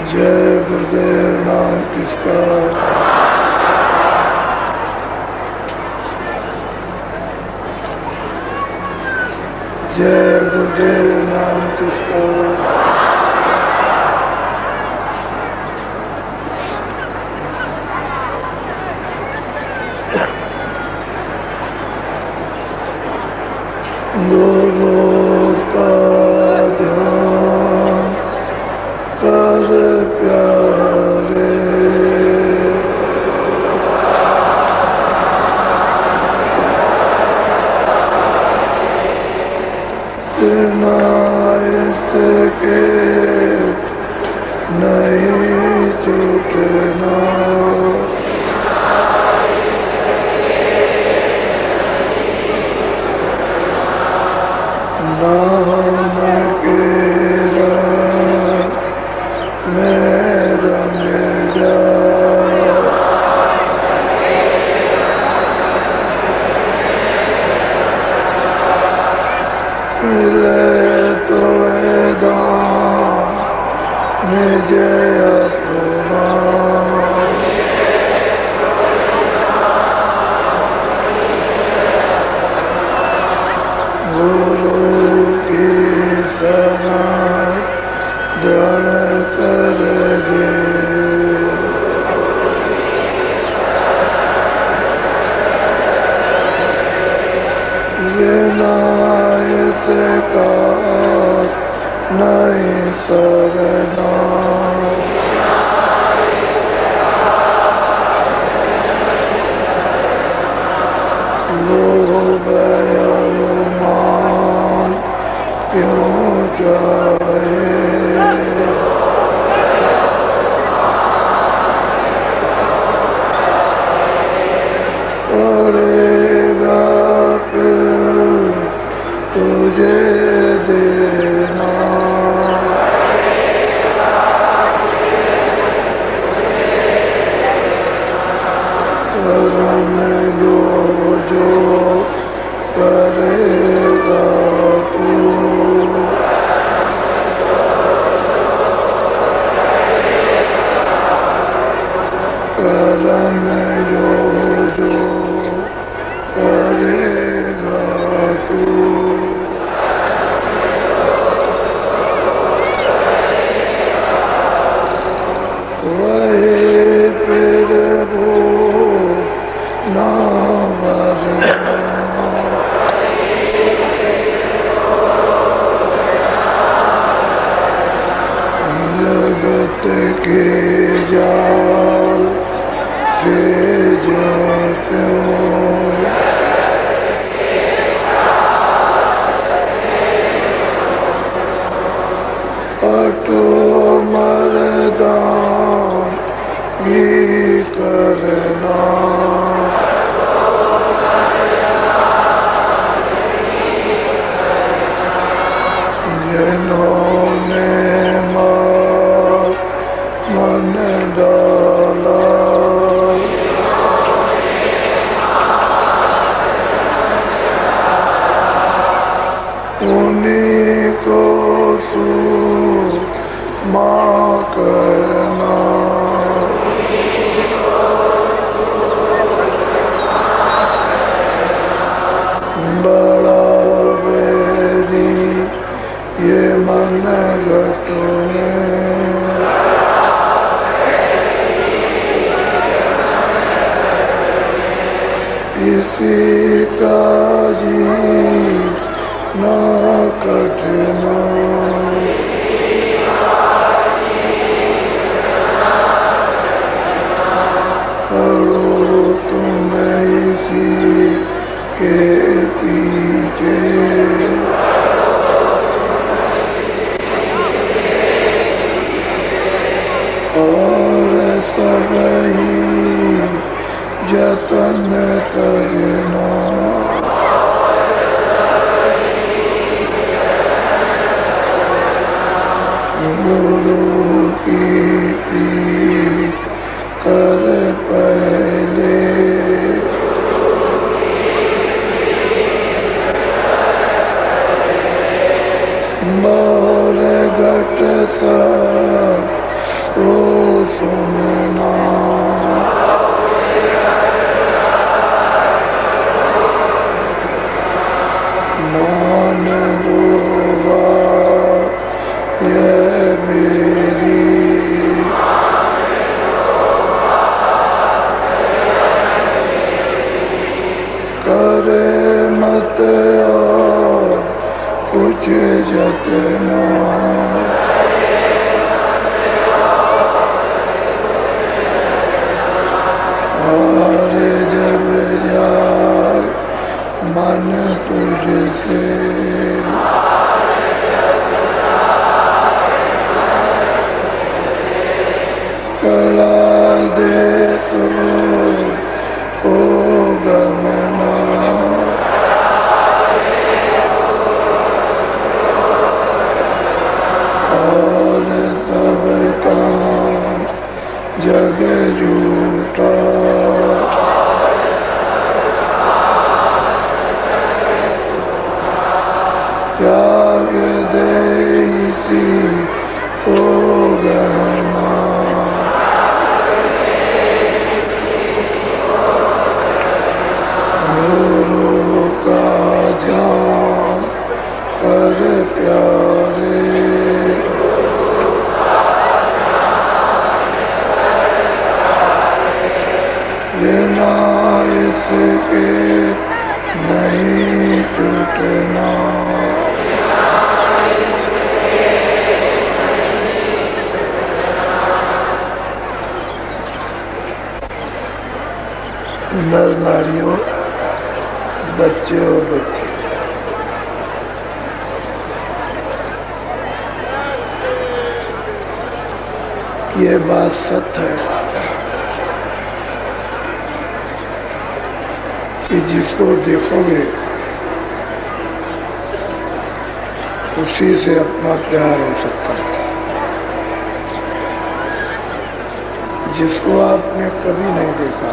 जय गुरुदेव नाम किसका। जय गुरुदेव नाम किसका। गुरु का ध्यान कर प्यारे, बिना इसके नहीं छूटना। नाम के रंग में रंग जा, मिले तो दाम मुझे अपना। गुरु की शरण दृढ़ कर दे, बिना इसका नहीं सरना। लोभ अभिमान क्यों चाहे, पड़ेगा फिर तुझे देना। कर्म जो करेगा तू, कर्म जो करेगा तू, वही फिर वो ना भरना। जगत के जाल से जाते हो, अटो मर्दान ही करना। जिन्होंने मन डाला, उन्हीं को सूमा करना। बड़ा बेरी ये मन घटों में, किसी का जीना कठिना। पढ़ो तुम इसी के पीछे, और सब ही जतन करना। गुरु की कर पहले, मोर घटता सुनना मान लोगा ये मेरी करे मत और कुछ जतना और जब जाए मन तुझसे कला दे तो ओ गमना और सब काम जग झूठा त्याग दे इसी को गहना गुरु का ध्यान कर प्यारे लेना इसके नहीं टूटना नर नारियों बच्चे और बच्चे ये बात सत्य है कि जिसको देखोगे उसी से अपना प्यार हो सकता है। जिसको आपने कभी नहीं देखा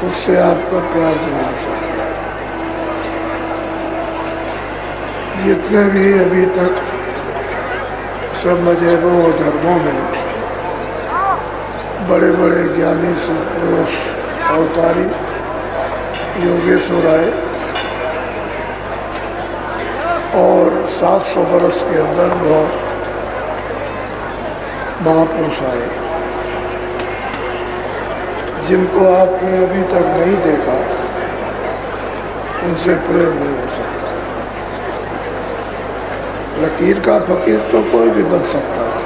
उससे आपका प्यार नहीं हो सकता। जितने भी अभी तक सब मजहबों और धर्मों में बड़े बड़े ज्ञानी पुरुष अवतारी योगेश्वर आए और 700 वर्ष के अंदर बहुत महापुरुष आए जिनको आपने अभी तक नहीं देखा उनसे प्रेम नहीं हो सकता। लकीर का फकीर तो कोई भी बन सकता है,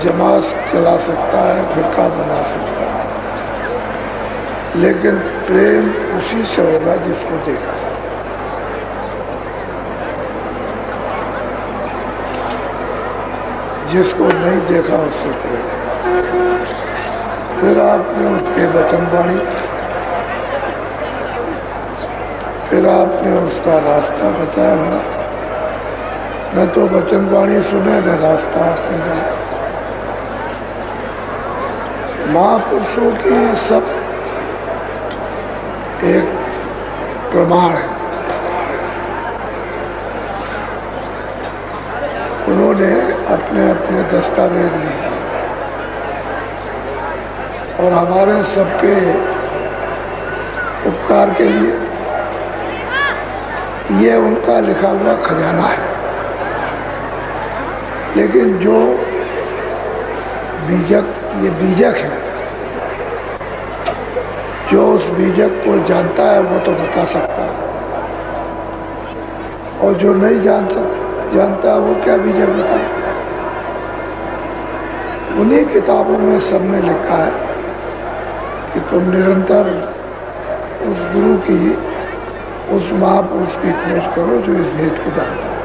जमात चला सकता है, फिरका बना सकता है, लेकिन प्रेम उसी से होगा जिसको देखा। जिसको नहीं देखा उससे प्रेम। फिर आपने उसके वचन वाणी, फिर आपने उसका रास्ता बताया होना। न तो वचन वाणी सुने न रास्ता आपने जाना। महापुरुषों की सब एक प्रमाण है। उन्होंने अपने अपने दस्तावेज लिए और हमारे सबके उपकार के लिए ये उनका लिखा हुआ खजाना है। लेकिन जो बीजक, ये बीजक है, जो उस बीजक को जानता है वो तो बता सकता है, और जो नहीं जानता वो क्या बीजक बताए। उन्हीं किताबों में सब में लिखा है कि तुम निरंतर उस गुरु की, उस महापुरुष की खोज करो जो इस भेद को जानता है,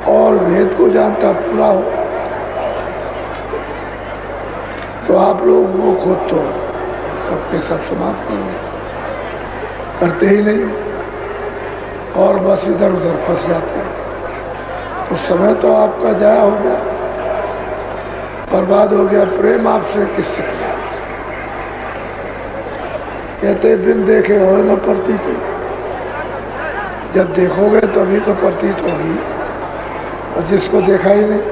और भेद को जानता पूरा हो। तो आप लोग वो खोज तो सबके सब समाप्त करते ही नहीं और बस इधर उधर फंस जाते हैं। तो समय तो आपका जाया हो गया, बर्बाद हो गया। प्रेम आपसे किससे किया? कहते बिन देखे हो न पड़ती थी। जब देखोगे तो अभी तो प्रतीत होगी, और जिसको देखा ही नहीं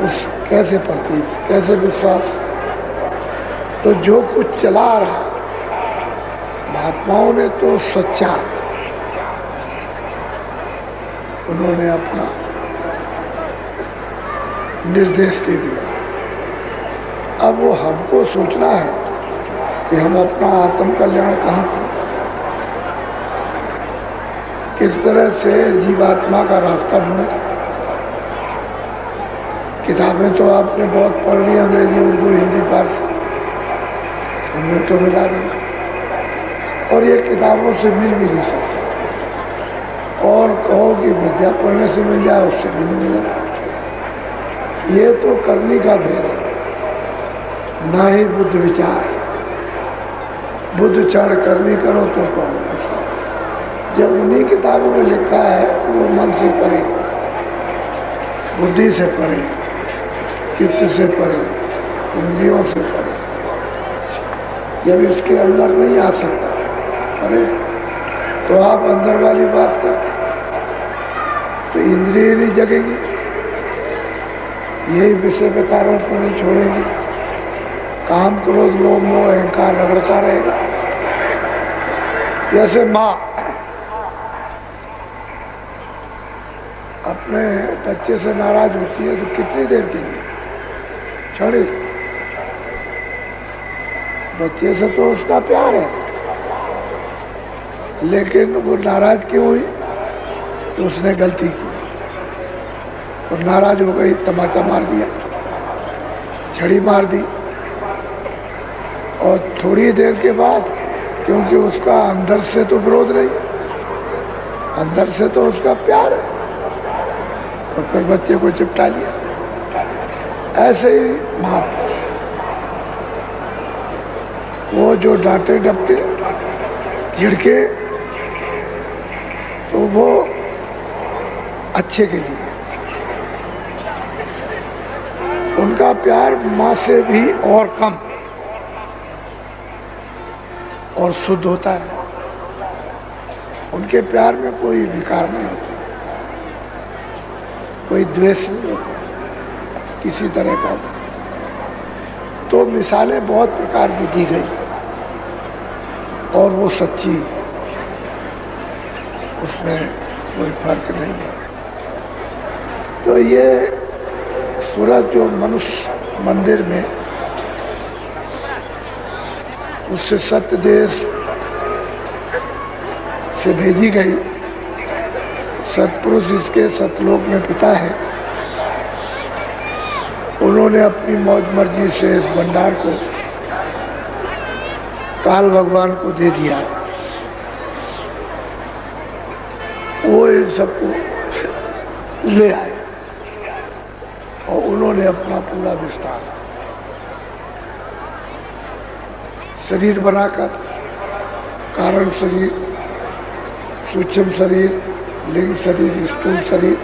उस कैसे प्रतीत, कैसे विश्वास। तो जो कुछ चला रहा महात्माओं ने तो सोचा, उन्होंने अपना निर्देश दे दिया। अब वो हमको सोचना है कि हम अपना आत्म कल्याण कहाँ करें, किस तरह से जीवात्मा का रास्ता ढूंढे। किताबें तो आपने बहुत पढ़ ली, अंग्रेजी, उर्दू, हिंदी, फारसी, उनमें तो मिला नहीं, और ये किताबों से मिल भी नहीं सकता। और कहो कि विद्या पढ़ने से मिल जाए, उससे भी नहीं मिलेगा। ये तो करनी का भेद है, ना ही बुद्ध विचार। बुद्ध चार करनी करो तो कहो। जब उन्हीं किताबों में लिखा है वो मन से पढ़े, बुद्धि से पढ़े, चित्त से पढ़े, इंद्रियों से पढ़े। जब इसके अंदर नहीं आ सकता अरे तो आप अंदर वाली बात करते तो इंद्रिय नहीं जगेगी, यही विषय विकारों को नहीं छोड़ेगी, काम क्रोध लोभ मोह अहंकार रगड़ता रहेगा। जैसे माँ अपने बच्चे से नाराज होती है तो कितनी देर के लिए, क्षणिक। बच्चे से तो उसका प्यार है, लेकिन वो नाराज क्यों हुई? तो उसने गलती की और नाराज हो गई, तमाचा मार दिया, छड़ी मार दी। और थोड़ी देर के बाद, क्योंकि उसका अंदर से तो विरोध नहीं, अंदर से तो उसका प्यार है, और फिर बच्चे को चिपटा लिया। ऐसे ही महात्मा वो जो डांटे डपटे झिड़के तो वो अच्छे के लिए, उनका प्यार माँ से भी और कम और शुद्ध होता है। उनके प्यार में कोई विकार नहीं होता, कोई द्वेष नहीं होता किसी तरह का। तो मिसालें बहुत प्रकार की दी गई और वो सच्ची, उसमें कोई फर्क नहीं है। तो ये सूरज जो मनुष्य मंदिर में उससे सत्य देश से भेजी गई, सत्पुरुष इसके सतलोक में पिता है, उन्होंने अपनी मौज मर्जी से इस भंडार को काल भगवान को दे दिया। वो इन सबको ले आए और उन्होंने अपना पूरा विस्तार शरीर बनाकर, कारण शरीर, सूक्ष्म शरीर, लिंग शरीर, स्थूल शरीर,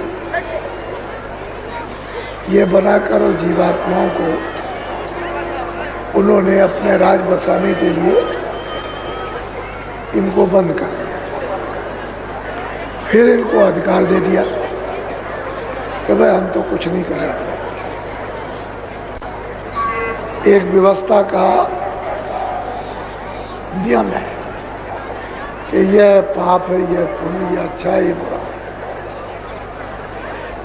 ये बनाकर और जीवात्माओं को उन्होंने अपने राज बसाने के लिए इनको बंद कर दिया। फिर इनको अधिकार दे दिया कि भाई हम तो कुछ नहीं करेंगे। एक व्यवस्था का नियम है कि यह पाप है, यह पुण्य, यह अच्छा है, यह बुरा,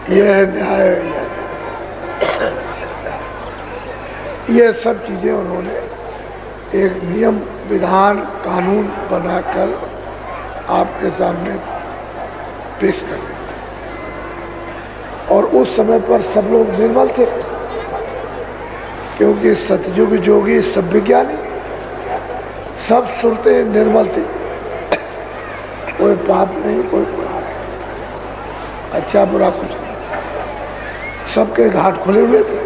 यह है न्याय, ये सब चीजें उन्होंने एक नियम, विधान, कानून बनाकर आपके सामने पेश कर दिया। और उस समय पर सब लोग निर्मल थे, क्योंकि सतयुग जोगी सब विज्ञानी, सब सुरते निर्मल थे, कोई पाप नहीं, कोई बुरा नहीं, अच्छा बुरा कुछ नहीं। सबके घाट खुले हुए थे,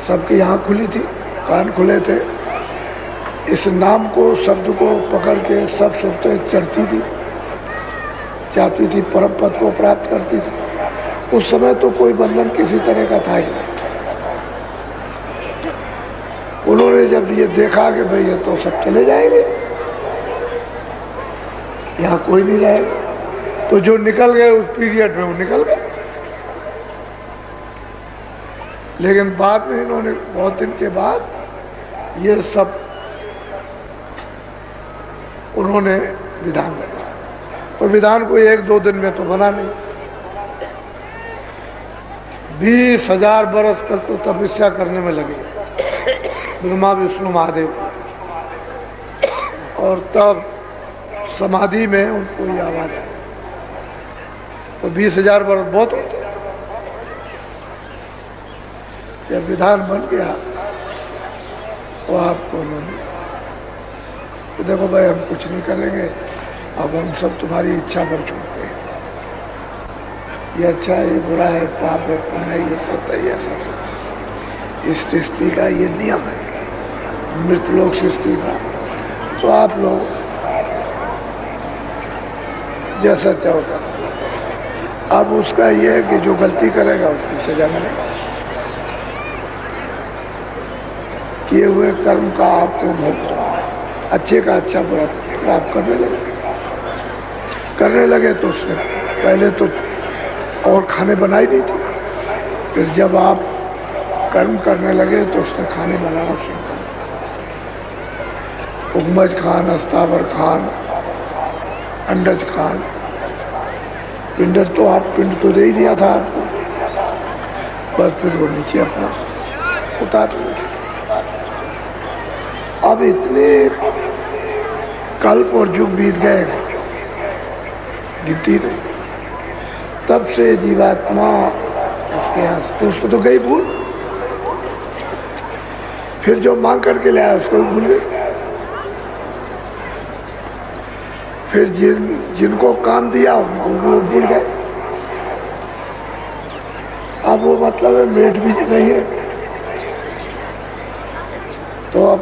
सबकी आँख खुली थी, कान खुले थे। इस नाम को, शब्द को पकड़ के सब सुरते चढ़ती थी, चाहती थी, परम पद को प्राप्त करती थी। उस समय तो कोई बंधन किसी तरह का था ही नहीं। उन्होंने जब ये देखा कि भाई ये तो सब चले जाएंगे, यहाँ कोई नहीं रहेगा। तो जो निकल गए उस पीरियड में वो निकल गए। लेकिन बाद में इन्होंने बहुत दिन के बाद ये सब उन्होंने विधान बनाया। तो विधान को 1-2 दिन में तो बना नहीं। 20,000 बरस तक तो तपस्या करने में लगे ब्रह्मा विष्णु महादेव। और तब समाधि में उनको ये आवाज आई। तो 20,000 बरस बहुत होते। जब विधान बन गया तो आपको उन्होंने तो देखो भाई हम कुछ नहीं करेंगे, अब हम सब तुम्हारी इच्छा पर छोड़ते हैं। ये अच्छा है, ये बुरा है, पाप है, पुण्य है, ये सत्य है, ये असत। इस सृष्टि का ये नियम है, मृतलोक सृष्टि का। तो आप लोग जैसा चाहो कर। अब उसका ये है कि जो गलती करेगा उसकी सजा मिलेगी। किए हुए कर्म का आपको भोग अच्छे का अच्छा प्राप्त करने लगे तो उसने पहले तो और खाने बनाई नहीं थी। फिर जब आप कर्म करने लगे तो उसने खाने बनाना शुरू कर। उगमज खान, अस्तावर खान, अंडज खान, पिंडर तो आप पिंड तो दे ही दिया था आपको, बस फिर वो नीचे अपना उतार दिया। अब इतने कल्प और युग बीत गए, गिनती नहीं। तब से जीवात्मा उसके यहाँ तो उसको तो गई भूल। फिर जो मांग करके ले आया उसको भी भूल गई। फिर जिनको काम दिया उनको वो भूल गए। अब वो मतलब है मेट भी नहीं है। तो अब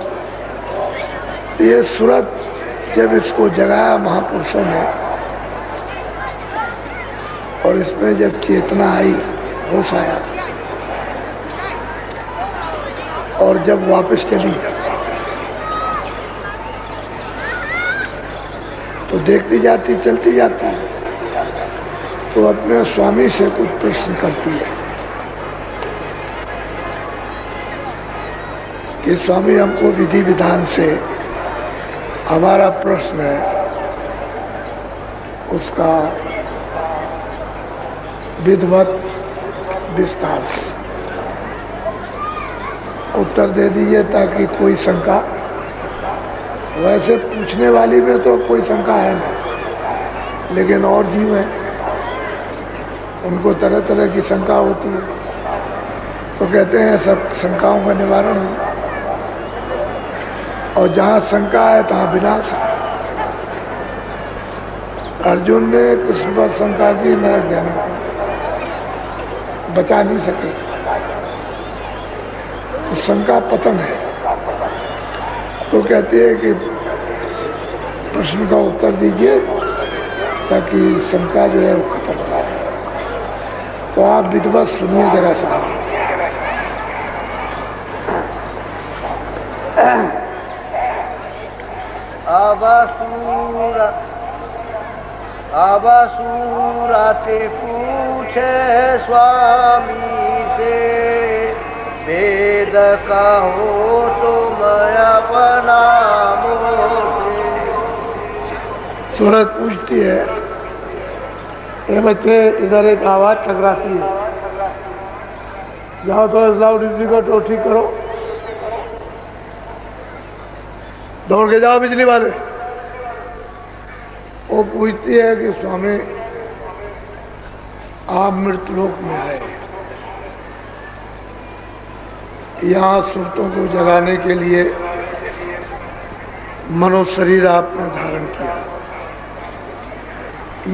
ये सूरत जब इसको जगाया महापुरुषों ने और इसमें जब चेतना आई, होश आया और जब वापस चली तो देखती जाती, चलती जाती, तो अपने स्वामी से कुछ प्रश्न करती है कि स्वामी हमको विधि विधान से हमारा प्रश्न है उसका विधिवत विस्तार से उत्तर दे दीजिए ताकि कोई शंका। वैसे पूछने वाली में तो कोई शंका है नहीं, लेकिन और जीव हैं उनको तरह तरह की शंका होती है। तो कहते हैं सब शंकाओं का निवारण हो, और जहाँ शंका है तहाँ विनाश है। अर्जुन ने कृष्ण पर शंका की, न ज्ञान बचा नहीं सके। तो शंका पतन है। तो कहते हैं कि प्रश्न का उत्तर दीजिए ताकि शंका जो है वो खत्म हो जाए। तो आप विधिवत सुनिए जरा सा। अबसूरते पूछे स्वामी से, वेद कहो तुम अपना मोसे। सूरत पूछती है, ये बच्चे इधर एक आवाज टकराती है, जाओ तो लाउड स्पीकर तो ठीक करो, दौड़ के जाओ बिजली वाले। वो पूछती है कि स्वामी आप मृतलोक में आए, यहाँ सुरतों को जगाने के लिए मनुष्य शरीर आपने धारण किया।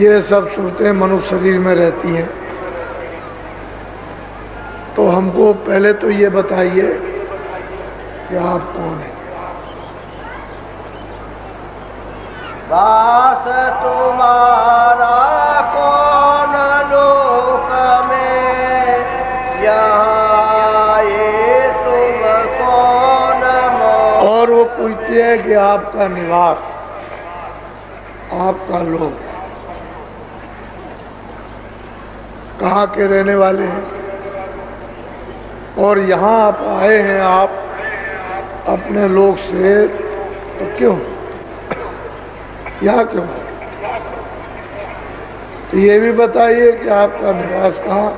ये सब सुरतें मनुष्य शरीर में रहती हैं। तो हमको पहले तो ये बताइए कि आप कौन हैं। वास तुम्हारा कौन लोक में, यहाँ ये तुम कौन। और वो पूछती है कि आपका निवास आपका लोग कहाँ के रहने वाले हैं और यहाँ आप आए हैं आप अपने लोग से, तो क्यों यहाँ क्यों? तो ये भी बताइए कि आपका निवास कहाँ,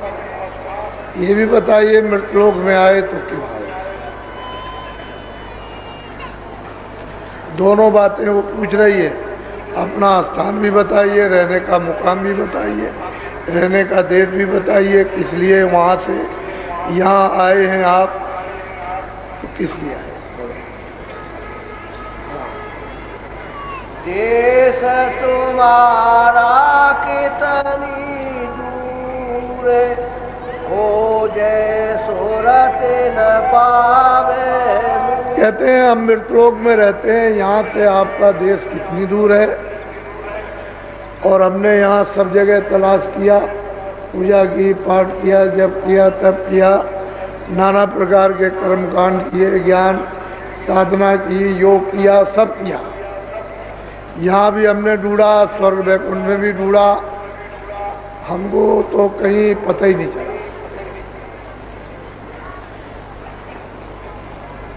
ये भी बताइए मृतलोक में आए तो क्यों आए। दोनों बातें वो पूछ रही है। अपना स्थान भी बताइए, रहने का मुकाम भी बताइए, रहने का देश भी बताइए, किस लिए वहाँ से यहाँ आए हैं आप, तो किस लिए आए। देश तुम्हारा कितनी दूर हो, जय सूरत न पावे। कहते हैं हम मृतलोक में रहते हैं, यहाँ से आपका देश कितनी दूर है, और हमने यहाँ सब जगह तलाश किया, पूजा की, पाठ किया, जप किया, तप किया, नाना प्रकार के कर्मकांड किए, ज्ञान साधना की, योग किया, सब किया। यहाँ भी हमने ढूंढा, स्वर्ग वैकुंठ में भी ढूंढा, हमको तो कहीं पता ही नहीं चला।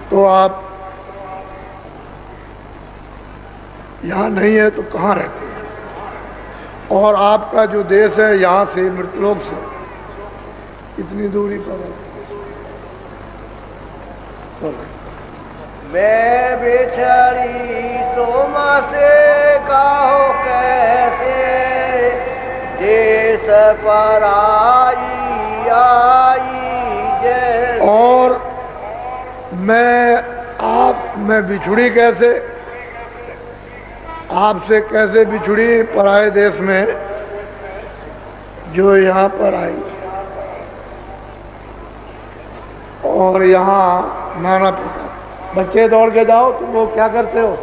तो आप यहाँ नहीं है तो कहाँ रहते हैं? और आपका जो देश है यहाँ से मृतलोक से कितनी दूरी पर है? मैं बिछड़ी तुमसे कहो कैसे, देश पर आई जैसे। और मैं बिछुड़ी कैसे, आपसे कैसे बिछुड़ी पराए देश में जो यहाँ पर आई। और यहाँ नाना प्रकार बच्चे दौड़ के जाओ, तुम वो क्या करते हो,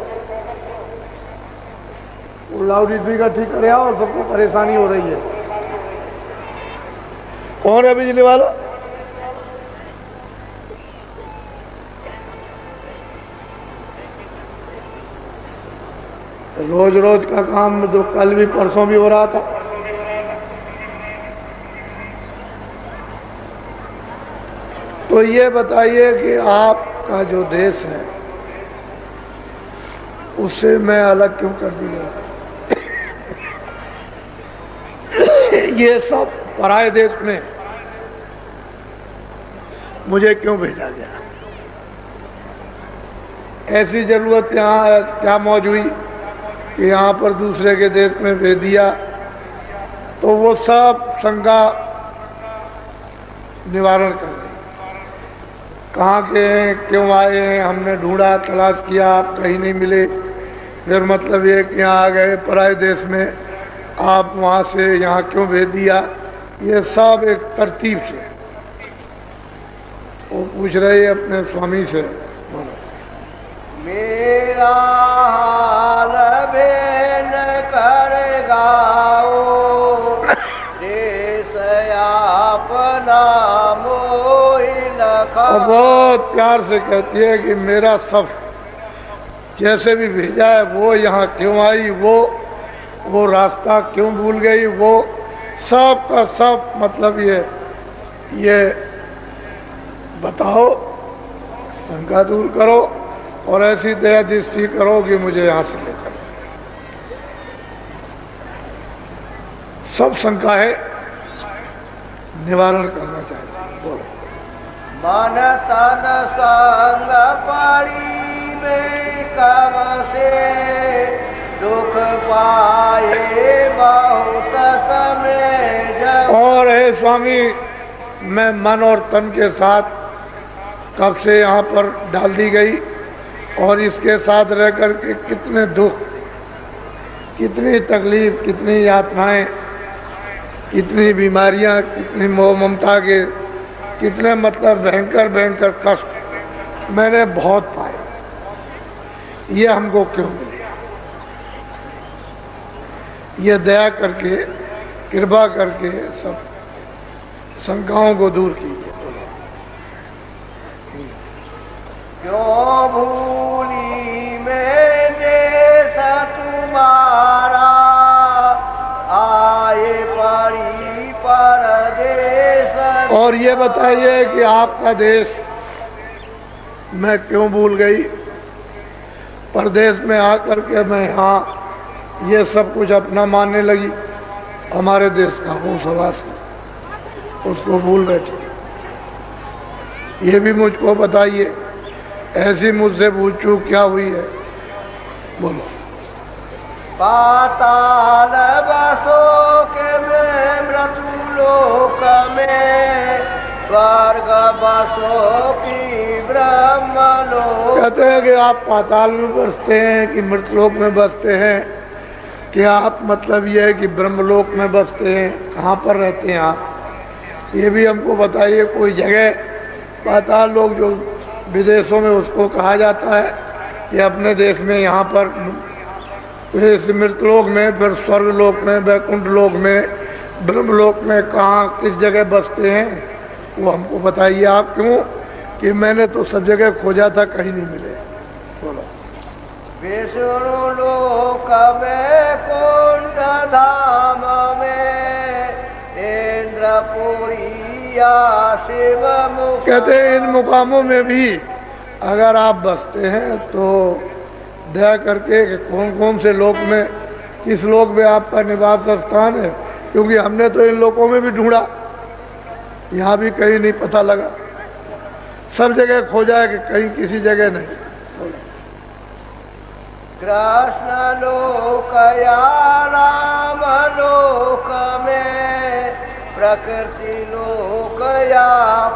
वो लाउड स्पीकर ठीक करे आओ, और सबको परेशानी हो रही है। कौन है बिजली वाला? रोज रोज का काम तो कल भी परसों भी हो रहा था। तो ये बताइए कि आपका जो देश है उससे मैं अलग क्यों कर दिया? ये सब पराये देश में मुझे क्यों भेजा गया? ऐसी जरूरत यहाँ क्या मौज हुई कि यहाँ पर दूसरे के देश में भेज दिया? तो वो सब शंका निवारण कर रहे। कहाँ के हैं, क्यों आए हैं, हमने ढूंढा, तलाश किया, आप कहीं नहीं मिले, फिर मतलब ये कि यहाँ आ गए पराये देश में, आप वहाँ से यहाँ क्यों भेज दिया? ये सब एक तरतीब से वो पूछ रहे अपने स्वामी से। मेरा हाल बेन कर गाओ, देश अपना मोहि लखा। और बहुत प्यार से कहती है कि मेरा सब जैसे भी भेजा है वो यहाँ क्यों आई, वो रास्ता क्यों भूल गई, वो सब का सब मतलब ये बताओ, शंका दूर करो और ऐसी दया दृष्टि करो कि मुझे यहाँ से ले चलो। सब शंका है निवारण करना चाहिए। बोलो। मन तन संग पड़ी में कम से, दुख पाए बहुत समय जब। और हे स्वामी, मैं मन और तन के साथ कब से यहाँ पर डाल दी गई, और इसके साथ रह कर के कितने दुख, कितनी तकलीफ, कितनी यातनाएं, कितनी बीमारियां, कितनी मोह ममता के कितने मतलब भयंकर भयंकर कष्ट मैंने बहुत पाए। ये हमको क्यों मिले? ये दया करके, कृपा करके सब शंकाओं को दूर कीजिए। क्यों भूली मैं देश तुम्हारा, ये बताइए कि आपका देश मैं क्यों भूल गई। परदेश में आकर के मैं यहाँ ये सब कुछ अपना मानने लगी। हमारे देश का होश हवास उसको भूल बैठी। ये भी मुझको बताइए, ऐसी मुझसे भूल चूक क्या हुई है, बोलो। पाताल बसो के में मृत्युलोक में, स्वर्ग बसो की ब्रह्मलोक। कहते हैं कि आप पाताल में बसते हैं कि मृतलोक में बसते हैं, कि आप मतलब ये है कि ब्रह्मलोक में बसते हैं, कहाँ पर रहते हैं आप, ये भी हमको बताइए। कोई जगह पाताल लोग जो विदेशों में उसको कहा जाता है कि अपने देश में यहाँ पर इस मृतलोक में, फिर स्वर्गलोक में, वैकुंठ लोक में, ब्रह्मलोक में कहाँ किस जगह बसते हैं, वो हमको बताइए आप। क्यों कि मैंने तो सब जगह खोजा था, कहीं नहीं मिले। बोलो। विष्णु लोक में कुंड धाम में, इंद्रपुरी या शिव मुख। कहते हैं इन मुकामों में भी अगर आप बसते हैं तो दया करके कि कौन कौन से लोक में, किस लोक में आपका निवास स्थान है, क्योंकि हमने तो इन लोकों में भी ढूंढा, यहाँ भी कहीं नहीं पता लगा। सब जगह खोजा है कि कहीं किसी जगह नहीं। कृष्ण लोक या राम लोक में, प्रकृति लोक या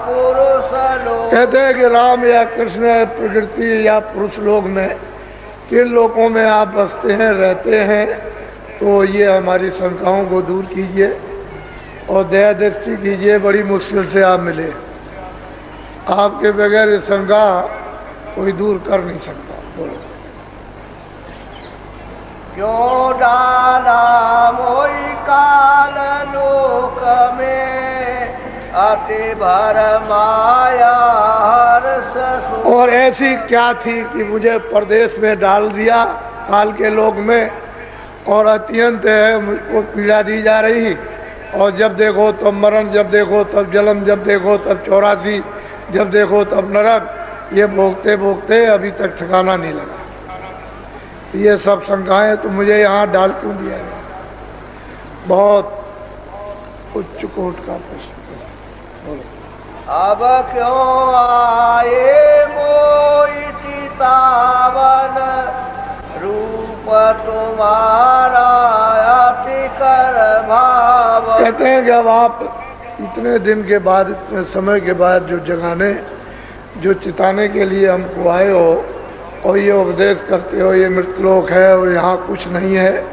पुरुष लोक। कहते हैं कि राम या कृष्ण, प्रकृति या पुरुष लोक में किन लोकों में आप बसते हैं, रहते हैं, तो ये हमारी शंकाओं को दूर कीजिए और दया दृष्टि कीजिए। बड़ी मुश्किल से आप मिले, आपके बगैर ये शंका कोई दूर कर नहीं सकता। बोलो। क्यों डाला मोई काल लोक में, अति भर माया हर्ष। और ऐसी क्या थी कि मुझे परदेश में डाल दिया काल के लोक में, और अत्यंत है मुझको पीड़ा दी जा रही। और जब देखो तब मरण, जब देखो तब जन्म, जब देखो तब 84, जब देखो तब नरक। ये भोगते भोगते अभी तक ठिकाना नहीं लगा। ये सब शंकाएं तो मुझे यहाँ डाल क्यों दिया है? बहुत उच्च कोट का प्रश्न। अब क्यों आए मोई चितावन, रूप तुम्हारा अति कर भाव। कहते हैं कि अब आप इतने दिन के बाद, इतने समय के बाद जो जगाने, जो चिताने के लिए हमको आए हो और ये उपदेश करते हो ये मृतलोक है और यहाँ कुछ नहीं है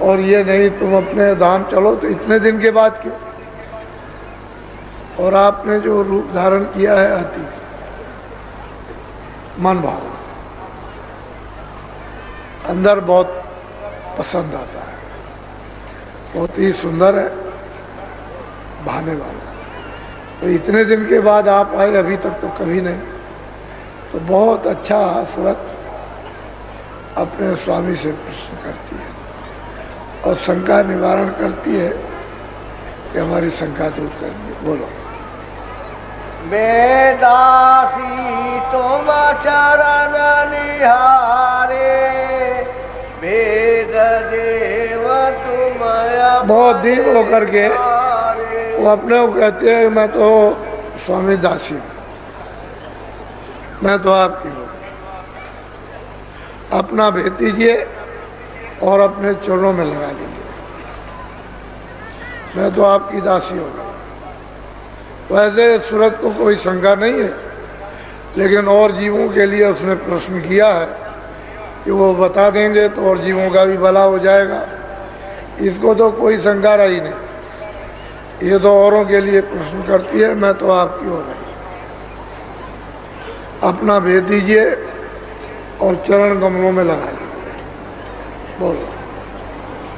और ये नहीं, तुम अपने धाम चलो, तो इतने दिन के बाद क्यों? और आपने जो रूप धारण किया है अति मन भाव, अंदर बहुत पसंद आता है, बहुत ही सुंदर है, भाने वाला। तो इतने दिन के बाद आप आए, अभी तक तो कभी नहीं, तो बहुत अच्छा सूरत अपने स्वामी से प्रश्न करती है और शंका निवारण करती है कि हमारी शंका दूर करनी। बोलो। बेदासी तुम चरण निहारे, वेद देव तुम। बहुत दीन होकर के वो अपने को कहते हैं मैं तो स्वामी दासी हूँ, मैं तो आपकी हूँ, अपना भेज दीजिए और अपने चरणों में लगा दीजिए, मैं तो आपकी दासी हूँ। वैसे सूरत को कोई शंका नहीं है, लेकिन और जीवों के लिए उसने प्रश्न किया है कि वो बता देंगे तो और जीवों का भी भला हो जाएगा। इसको तो कोई शंका रही नहीं, ये तो औरों के लिए प्रश्न करती है, मैं तो आपकी हो गई, अपना भेज दीजिए और चरण कमलों में लगा दीजिए। बोलो।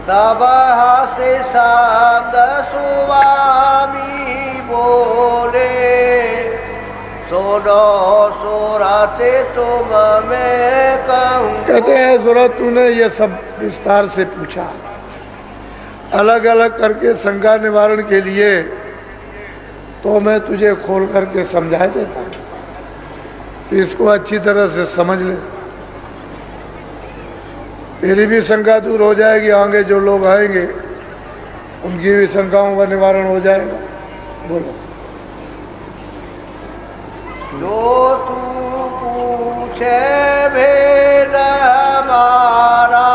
तब हसे शब्द स्वामी बोले, सोनो सुरते तुम मैं कहूँ। कहते हैं सूरत तूने ये सब विस्तार से पूछा, अलग अलग करके शंका निवारण के लिए तो मैं तुझे खोल करके समझा देता हूँ, तो इसको अच्छी तरह से समझ ले, तेरी भी शंका दूर हो जाएगी, आगे जो लोग आएंगे उनकी भी शंकाओं का निवारण हो जाएगा। बोलो। जो तू पूछे भेद हमारा,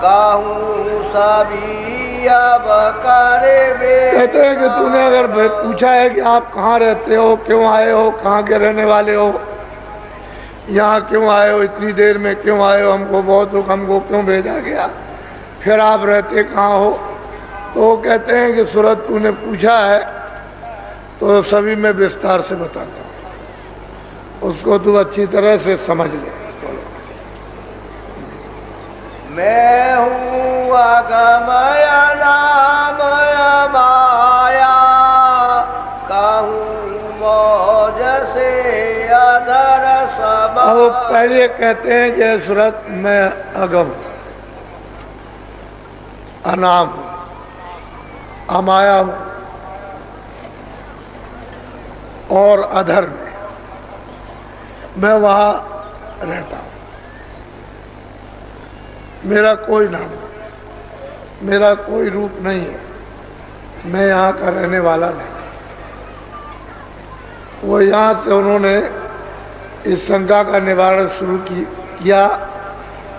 कहूँ सभी अब करे भेद। कहते हैं कि तूने अगर पूछा है कि आप कहाँ रहते हो, क्यों आए हो, कहाँ के रहने वाले हो, यहाँ क्यों आए हो, इतनी देर में क्यों आए हो, हमको बहुत दुख, हमको क्यों भेजा गया, फिर आप रहते कहाँ हो, तो वो कहते हैं कि सूरत तूने पूछा है तो सभी मैं विस्तार से बताता हूँ, उसको तू अच्छी तरह से समझ ले। मैं हूँ अगमय नामय माया, कहूँ मौज से अधर सब। अब पहले कहते हैं जय सूरत मैं अगम अनाम हूँ, अमाया हूँ और अधर में मैं वहाँ रहता हूँ। मेरा कोई नाम, मेरा कोई रूप नहीं है, मैं यहाँ का रहने वाला नहीं। वो यहाँ से उन्होंने इस शंका का निवारण शुरू किया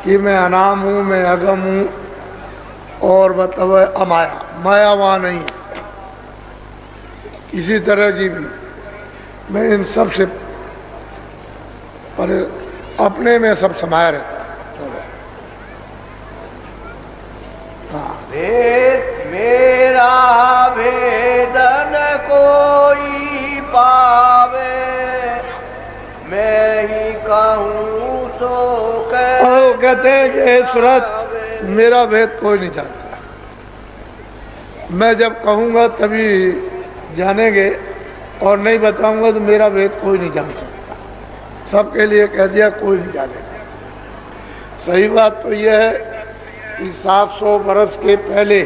कि मैं अनाम हूँ, मैं अगम हूँ और मतलब अमाया, माया वहाँ नहीं है किसी तरह की भी। मैं इन सब से पर अपने में सब समाया रहता। भेद मेरा भेदन कोई पावे, मैं ही कहूँ सो कहते हैं कि हे सूरत मेरा भेद कोई नहीं जानता, मैं जब कहूँगा तभी जानेंगे और नहीं बताऊंगा तो मेरा भेद कोई नहीं जान सकता। सबके लिए कह दिया कोई नहीं जानेगा। सही बात तो यह है कि 700 बरस के पहले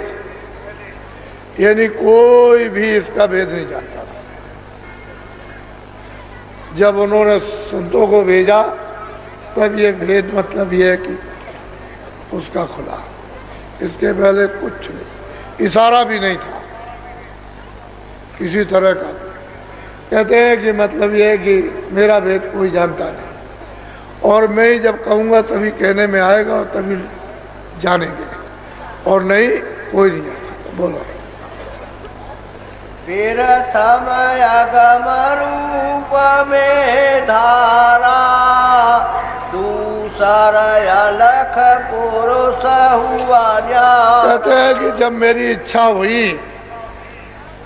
यानी कोई भी इसका भेद नहीं जानता था। जब उन्होंने संतों को भेजा तब ये भेद मतलब ये है कि उसका खुला, इसके पहले कुछ नहीं, इशारा भी नहीं था किसी तरह का। कहते हैं कि मतलब ये है कि मेरा भेद कोई जानता नहीं और मैं ही जब कहूँगा तभी कहने में आएगा और तभी जानेंगे और नहीं कोई नहीं जान सकता। बोलो। प्रथम अगम रूप में धारा, दूसरा अलख पुरुष हुआ ज्ञान। कहते हैं कि जब मेरी इच्छा हुई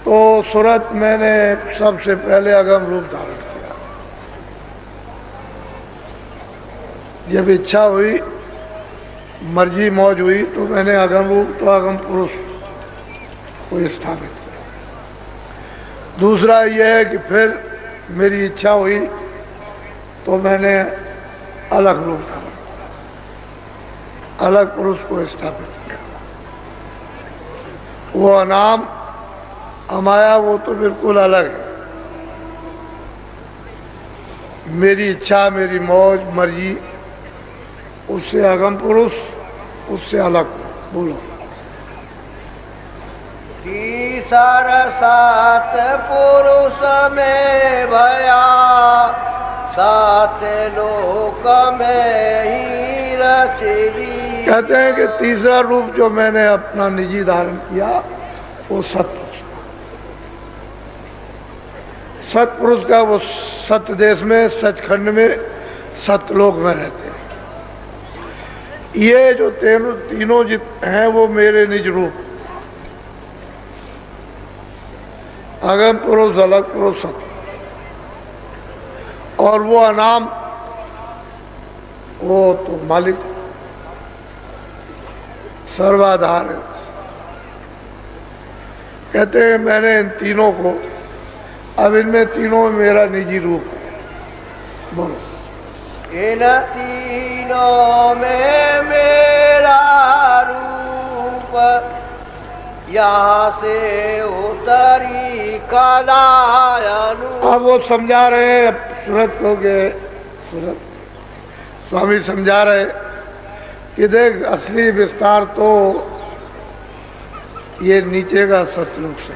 तो सूरत मैंने सबसे पहले अगम रूप धारण किया। जब इच्छा हुई, मर्जी मौज हुई तो मैंने अगम रूप तो अगम पुरुष को स्थापित किया। दूसरा यह है कि फिर मेरी इच्छा हुई तो मैंने अलग रूप धारण किया, अलग पुरुष को स्थापित किया। वो अनाम अमाया वो तो बिल्कुल अलग है। मेरी इच्छा, मेरी मौज मर्जी, उससे अगम पुरुष, उससे अलग। बोलो। तीसर सात पुरुष में भया, सात लोक में ही रचली। कहते हैं कि तीसरा रूप जो मैंने अपना निजी धारण किया वो सत्पुरुष। सत्पुरुष का वो सत्य देश में, सचखंड में, सतलोक में रहते हैं। ये जो तीनों हैं वो मेरे निज रूप, अगम पुरुष, अलग पुरुष, सत्य। और वो अनाम वो तो मालिक सर्वाधार है। कहते हैं मैंने इन तीनों को, अब इनमें तीनों में मेरा निजी रूप है। बोलो। इन तीनों में मेरा रूप, यहाँ से उतरी कलायनु। अब वो समझा रहे हैं सूरत को के सूरत स्वामी समझा रहे कि देख असली विस्तार तो ये नीचे का सतलोक से,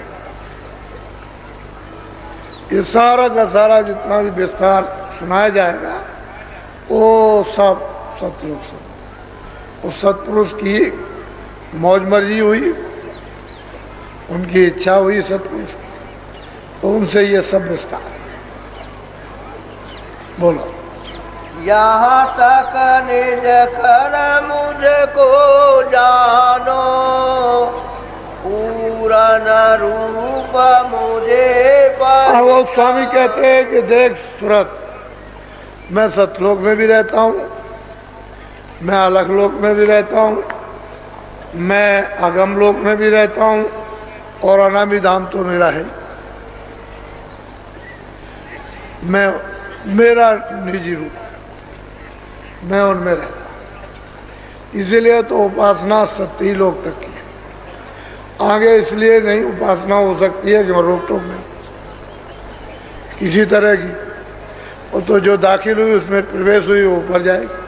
ये सारा का सारा जितना भी विस्तार सुनाया जाएगा वो सब सतलोक से। उस सतपुरुष की मौज मर्जी हुई, उनकी इच्छा हुई सतपुरुष की, तो उनसे ये सब विस्तार। बोलो। यहाँ तक निज कर मुझको जानो, पूरन रूप मुझे पर। वो स्वामी कहते हैं कि देख सूरत, मैं सतलोक में भी रहता हूँ, मैं अलग लोक में भी रहता हूँ, मैं अगम लोक में भी रहता हूँ, और अनामी धाम तो मेरा है। मैं मेरा निजी रूप, मैं उनमें रहता हूँ। इसीलिए तो उपासना सत्य लोक तक की है, आगे इसलिए नहीं उपासना हो सकती है कि मैं रोक टोक नहीं किसी तरह की। वो तो जो दाखिल हुई उसमें प्रवेश हुई वो ऊपर जाएगी,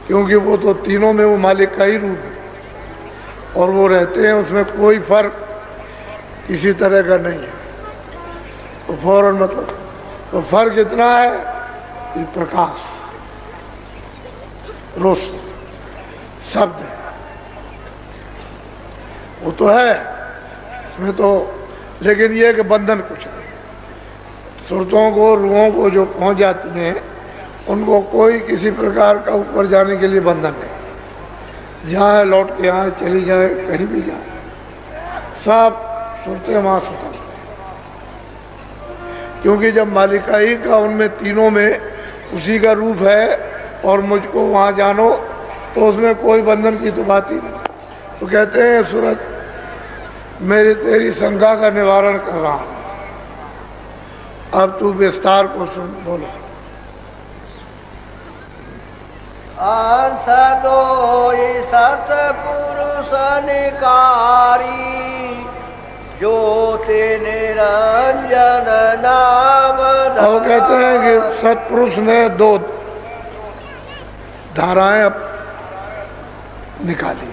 क्योंकि वो तो तीनों में वो मालिक का ही रूप है और वो रहते हैं, उसमें कोई फर्क किसी तरह का नहीं है। तो फौरन मतलब तो फर्क इतना है कि प्रकाश, रोशनी, शब्द है, वो तो है इसमें तो, लेकिन ये कि बंधन कुछ नहीं। सुरतों को रूहों को जो पहुंच जाती हैं उनको कोई किसी प्रकार का ऊपर जाने के लिए बंधन नहीं। जहाँ लौट के यहाँ चली जाए, कहीं भी जाए, सब सुरते वहाँ सुतल। क्योंकि जब मालिकाई का उनमें तीनों में उसी का रूप है और मुझको वहाँ जानो, तो उसमें कोई बंधन की तो बात ही नहीं। तो कहते हैं सूरत, मेरी तेरी शंका का निवारण कर रहा हूँ, अब तू विस्तार को सुन। बोलो। अंसदोई सतपुरुष निकारी, ज्योति निरंजन नाम। अब कहते हैं कि सतपुरुष ने दो धाराएं निकाली,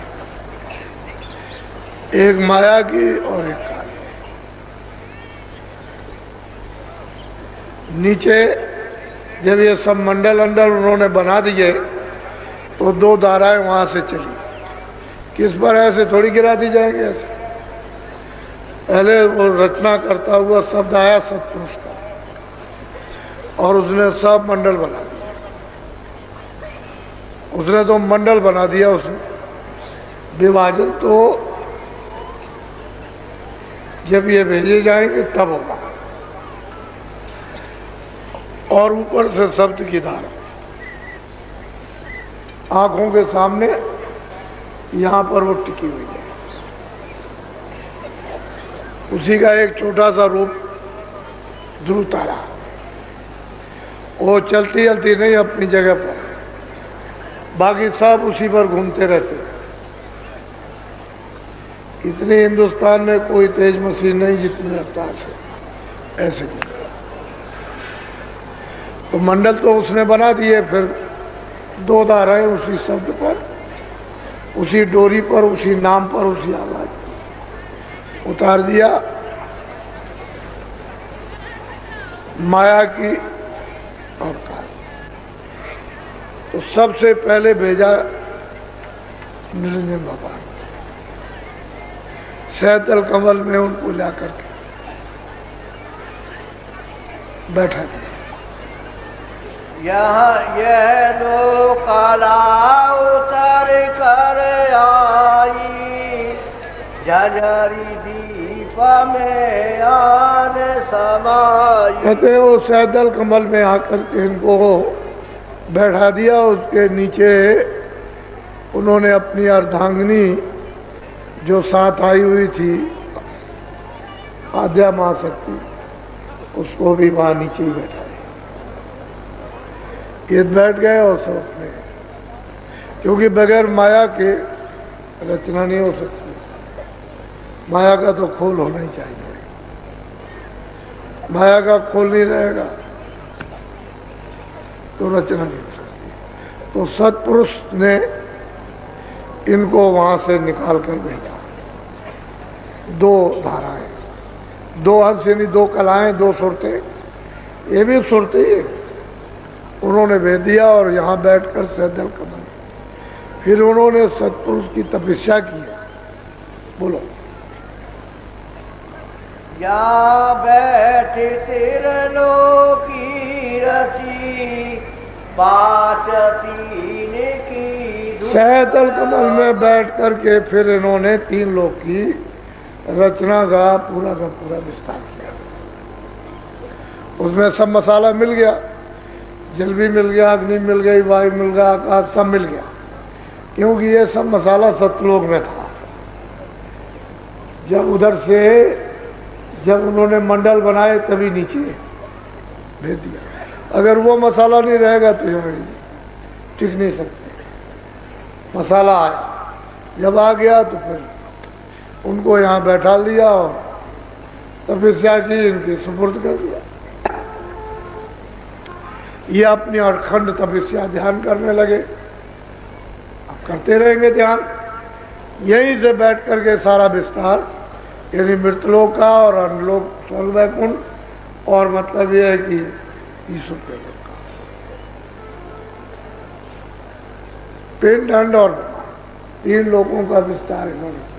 एक माया की और एक काली। नीचे जब ये सब मंडल अंडल उन्होंने बना दिए तो दो धाराएं वहां से चली। किस पर ऐसे थोड़ी गिरा दी जाएंगे, ऐसे पहले वो रचना करता हुआ शब्द आया सतपुरुष का और उसने सब मंडल बना दिया। उसने तो मंडल बना दिया, उसने विभाजन तो जब ये भेजे जाएंगे तब होगा। और ऊपर से शब्द की धारा आंखों के सामने यहां पर वो टिकी हुई है। उसी का एक छोटा सा रूप ध्रुव तारा, वो चलती चलती नहीं अपनी जगह पर, बाकी सब उसी पर घूमते रहते हैं। इतनी हिंदुस्तान में कोई तेज मशीन नहीं जितनी रफ्तार से ऐसे घूमते। तो मंडल तो उसने बना दिए, फिर दो धाराएं उसी शब्द पर, उसी डोरी पर, उसी नाम पर, उसी आवाज उतार दिया। माया की और काल। तो सबसे पहले भेजा निरंजन भगवान, सैतल कमल में उनको ला करके बैठा दिया। यह दो काला उतर कर आई, जजरी दीप में आन समाई। कहते हैं वो सैदल कमल में आकर के इनको बैठा दिया। उसके नीचे उन्होंने अपनी अर्धांगिनी जो साथ आई हुई थी आद्या महाशक्ति, उसको भी वहां नीचे ही बैठा। ये बैठ गए और सब अपने, क्योंकि बगैर माया के रचना नहीं हो सकती। माया का तो खोल होना ही चाहिए। माया का खोल नहीं रहेगा तो रचना नहीं हो सकती। तो सत्पुरुष ने इनको वहां से निकाल कर भेजा। दो धाराएं, दो अंश यानी दो कलाएं, दो सुरतें, ये भी सुरते ही उन्होंने भेज दिया और यहाँ बैठकर सैदल कमल फिर उन्होंने सत्पुरुष की तपस्या की है। बोलो। या बैठे तेरे लोकी रची बात तीन की सैदल कमल में बैठ करके फिर इन्होंने तीन लोक की रचना का पूरा विस्तार किया। उसमें सब मसाला मिल गया, जल भी मिल गया, अग्नि मिल गई, वायु मिल गया, आकाश सब मिल गया, क्योंकि ये सब मसाला सतलोक में था। जब उधर से जब उन्होंने मंडल बनाए तभी नीचे भेज दिया। अगर वो मसाला नहीं रहेगा तो यहाँ टिक नहीं सकते। मसाला आया, जब आ गया तो फिर उनको यहाँ बैठा दिया और तपस्या की, इनके सुपुर्द कर दिया। ये अपनी अखंड तपस्या ध्यान करने लगे। अब करते रहेंगे ध्यान, यहीं से बैठ करके सारा विस्तार, यानी मृतलोक का और अन्यलोक स्वर्ग वैकुंठ, और मतलब यह है कि ईश्वर के लोक का पिंड अंड और तीन लोगों का विस्तार इन्होंने किया।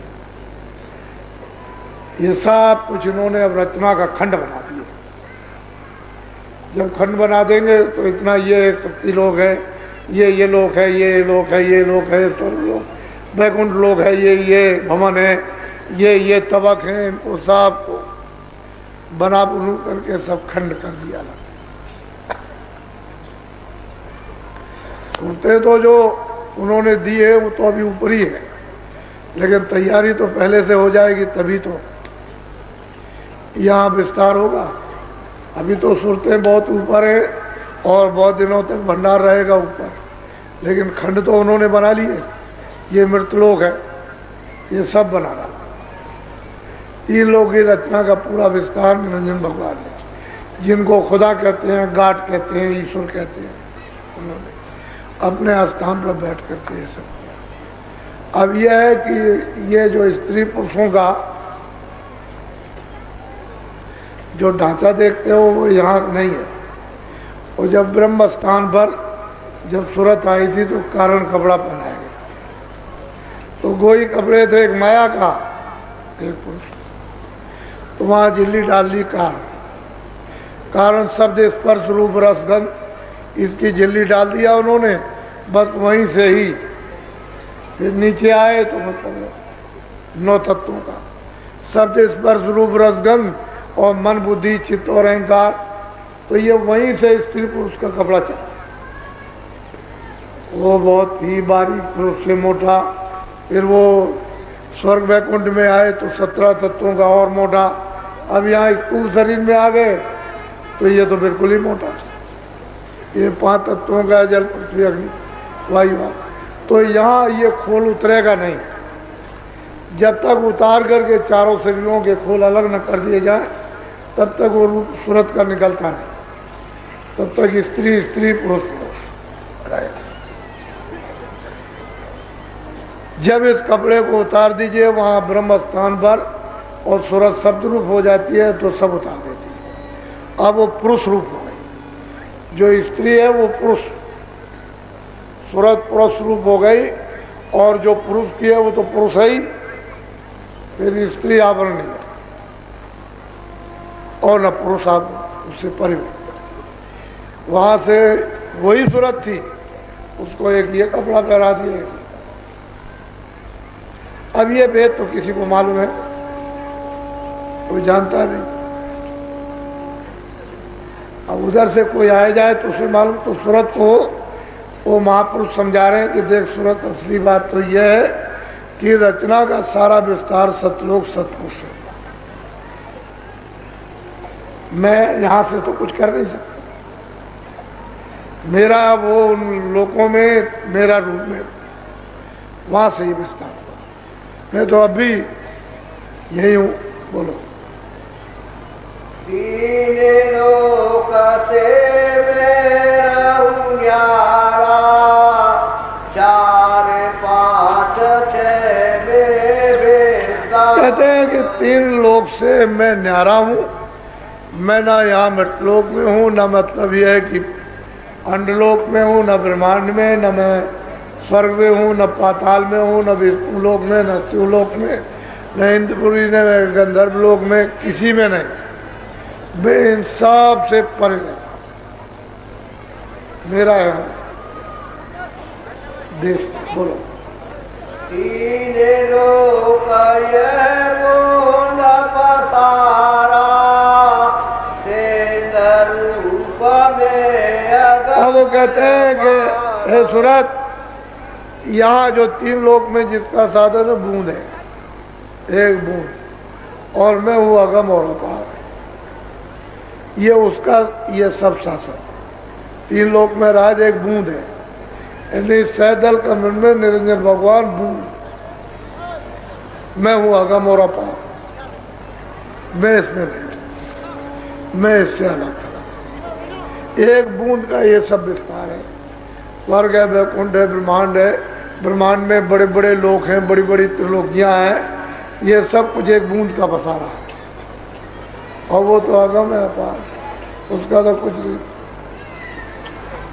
ये सब कुछ इन्होंने अब रचना का खंड बना दिया। जब खंड बना देंगे तो इतना ये शक्ति लोक है, ये लोक है, ये लोक है, ये लोक है, स्वर्ग लोक वैकुंठ लोक है, ये भवन है, ये तबक है, इनको सब को बना बुनू करके सब खंड कर दिया। सुनते तो जो उन्होंने दी है वो तो अभी ऊपर ही है, लेकिन तैयारी तो पहले से हो जाएगी तभी तो यहाँ विस्तार होगा। अभी तो सुरतें बहुत ऊपर है और बहुत दिनों तक भंडार रहेगा ऊपर, लेकिन खंड तो उन्होंने बना लिए। ये मृतलोक है, ये सब बना रहा। तीन लोग की रचना का पूरा विस्तार निरंजन भगवान ने, जिनको खुदा कहते हैं, गाट कहते हैं, ईश्वर कहते हैं, उन्होंने अपने स्थान पर बैठ करके ये सब किया। अब यह है कि ये जो स्त्री पुरुषों का जो ढांचा देखते हो वो यहाँ नहीं है। और जब ब्रह्म स्थान पर जब सूरत आई थी तो कारण कपड़ा पहनाया गया, तो गोई कपड़े थे, एक माया का, एक पुरुष, तो वहाँ झिल्ली डाल ली कारण शब्द स्पर्श रूप रसगंध, इसकी झिल्ली डाल दिया उन्होंने। बस वहीं से ही फिर नीचे आए तो मतलब 9 तत्वों का शब्द स्पर्श रूप रसगंध और मन बुद्धि चित्त और अहंकार, तो ये वहीं से स्त्री पुरुष का कपड़ा चला। वो बहुत ही बारीक, फिर उससे मोटा, फिर वो स्वर्ग वैकुंठ में आए तो 17 तत्वों का और मोटा। अब यहाँ स्थूल शरीर में आ गए तो ये तो बिल्कुल ही मोटा। ये 5 तत्वों का जल पृथ्वी अग्नि वायु, तो यहाँ ये खोल उतरेगा नहीं जब तक उतार करके चारों शरीरों के खोल अलग न कर दिए जाए, तब तक वो रूप सूरत का निकलता नहीं, तब तक स्त्री स्त्री पुरुष पुरुष रहेगा। जब इस कपड़े को उतार दीजिए वहाँ ब्रह्म स्थान पर और सूरत शब्द रूप हो जाती है तो सब उतार देती है। अब वो पुरुष रूप हो गई, जो स्त्री है वो पुरुष, सूरत पुरुष रूप हो गई, और जो पुरुष की है वो तो पुरुष है ही, फिर स्त्री आवरण नहीं है और न पुरुष आवरण, उससे परिवर्तन। वहां से वही सूरत थी, उसको एक ये कपड़ा पहरा दिया। अब ये भेद तो किसी को मालूम है, कोई जानता नहीं। अब उधर से कोई आए जाए तो उसे मालूम, तो सूरत को वो महापुरुष समझा रहे हैं कि देख सूरत, असली बात तो यह है कि रचना का सारा विस्तार सतलोक सतपुरुष है। मैं यहां से तो कुछ कर नहीं सकता, मेरा वो उन लोगों में मेरा रूप में वहां से ही विस्तार हुआ। मैं तो अभी यही हूँ, बोलो। तीन लोक से मैं रहूं न्यारा, चार पाँच छह में बेटा। कहते हैं कि 3 लोक से मैं न्यारा हूँ। मैं ना यहाँ मृतलोक में हूँ, न मतलब यह है कि अंडलोक में हूँ, न ब्रह्मांड में, न मैं स्वर्ग में हूँ, न पाताल में हूँ, न विष्णुलोक में, न शिवलोक में, न इंद्रपुरी, न गंधर्व लोक में, किसी में नहीं। मैं इन सब से परे रहता हूँ। मेरा है देश। बोलो। तीन लोक ये मुंड पसारा, सेंध रूप में अब वो कहते हैं कि हे सूरत, यहाँ जो 3 लोक में जिसका साधन है बूंद है, एक बूंद, और मैं हूँ अगम और अपार। ये उसका, ये सब शासन 3 लोक में राज एक बूंद है, यानी सैदल का में निरंजन भगवान बूंद। मैं हूँ अगम और अपार, मैं इसमें नहीं, मैं इससे अलग था। एक बूंद का ये सब विस्तार है। स्वर्ग है, वैकुंठ है, ब्रह्मांड है, ब्रह्मांड में बड़े बड़े लोक हैं, बड़ी बड़ी त्रिलोकियां हैं, ये सब कुछ एक बूंद का पसारा है। और वो तो अगम है अपार, उसका तो कुछ नहीं।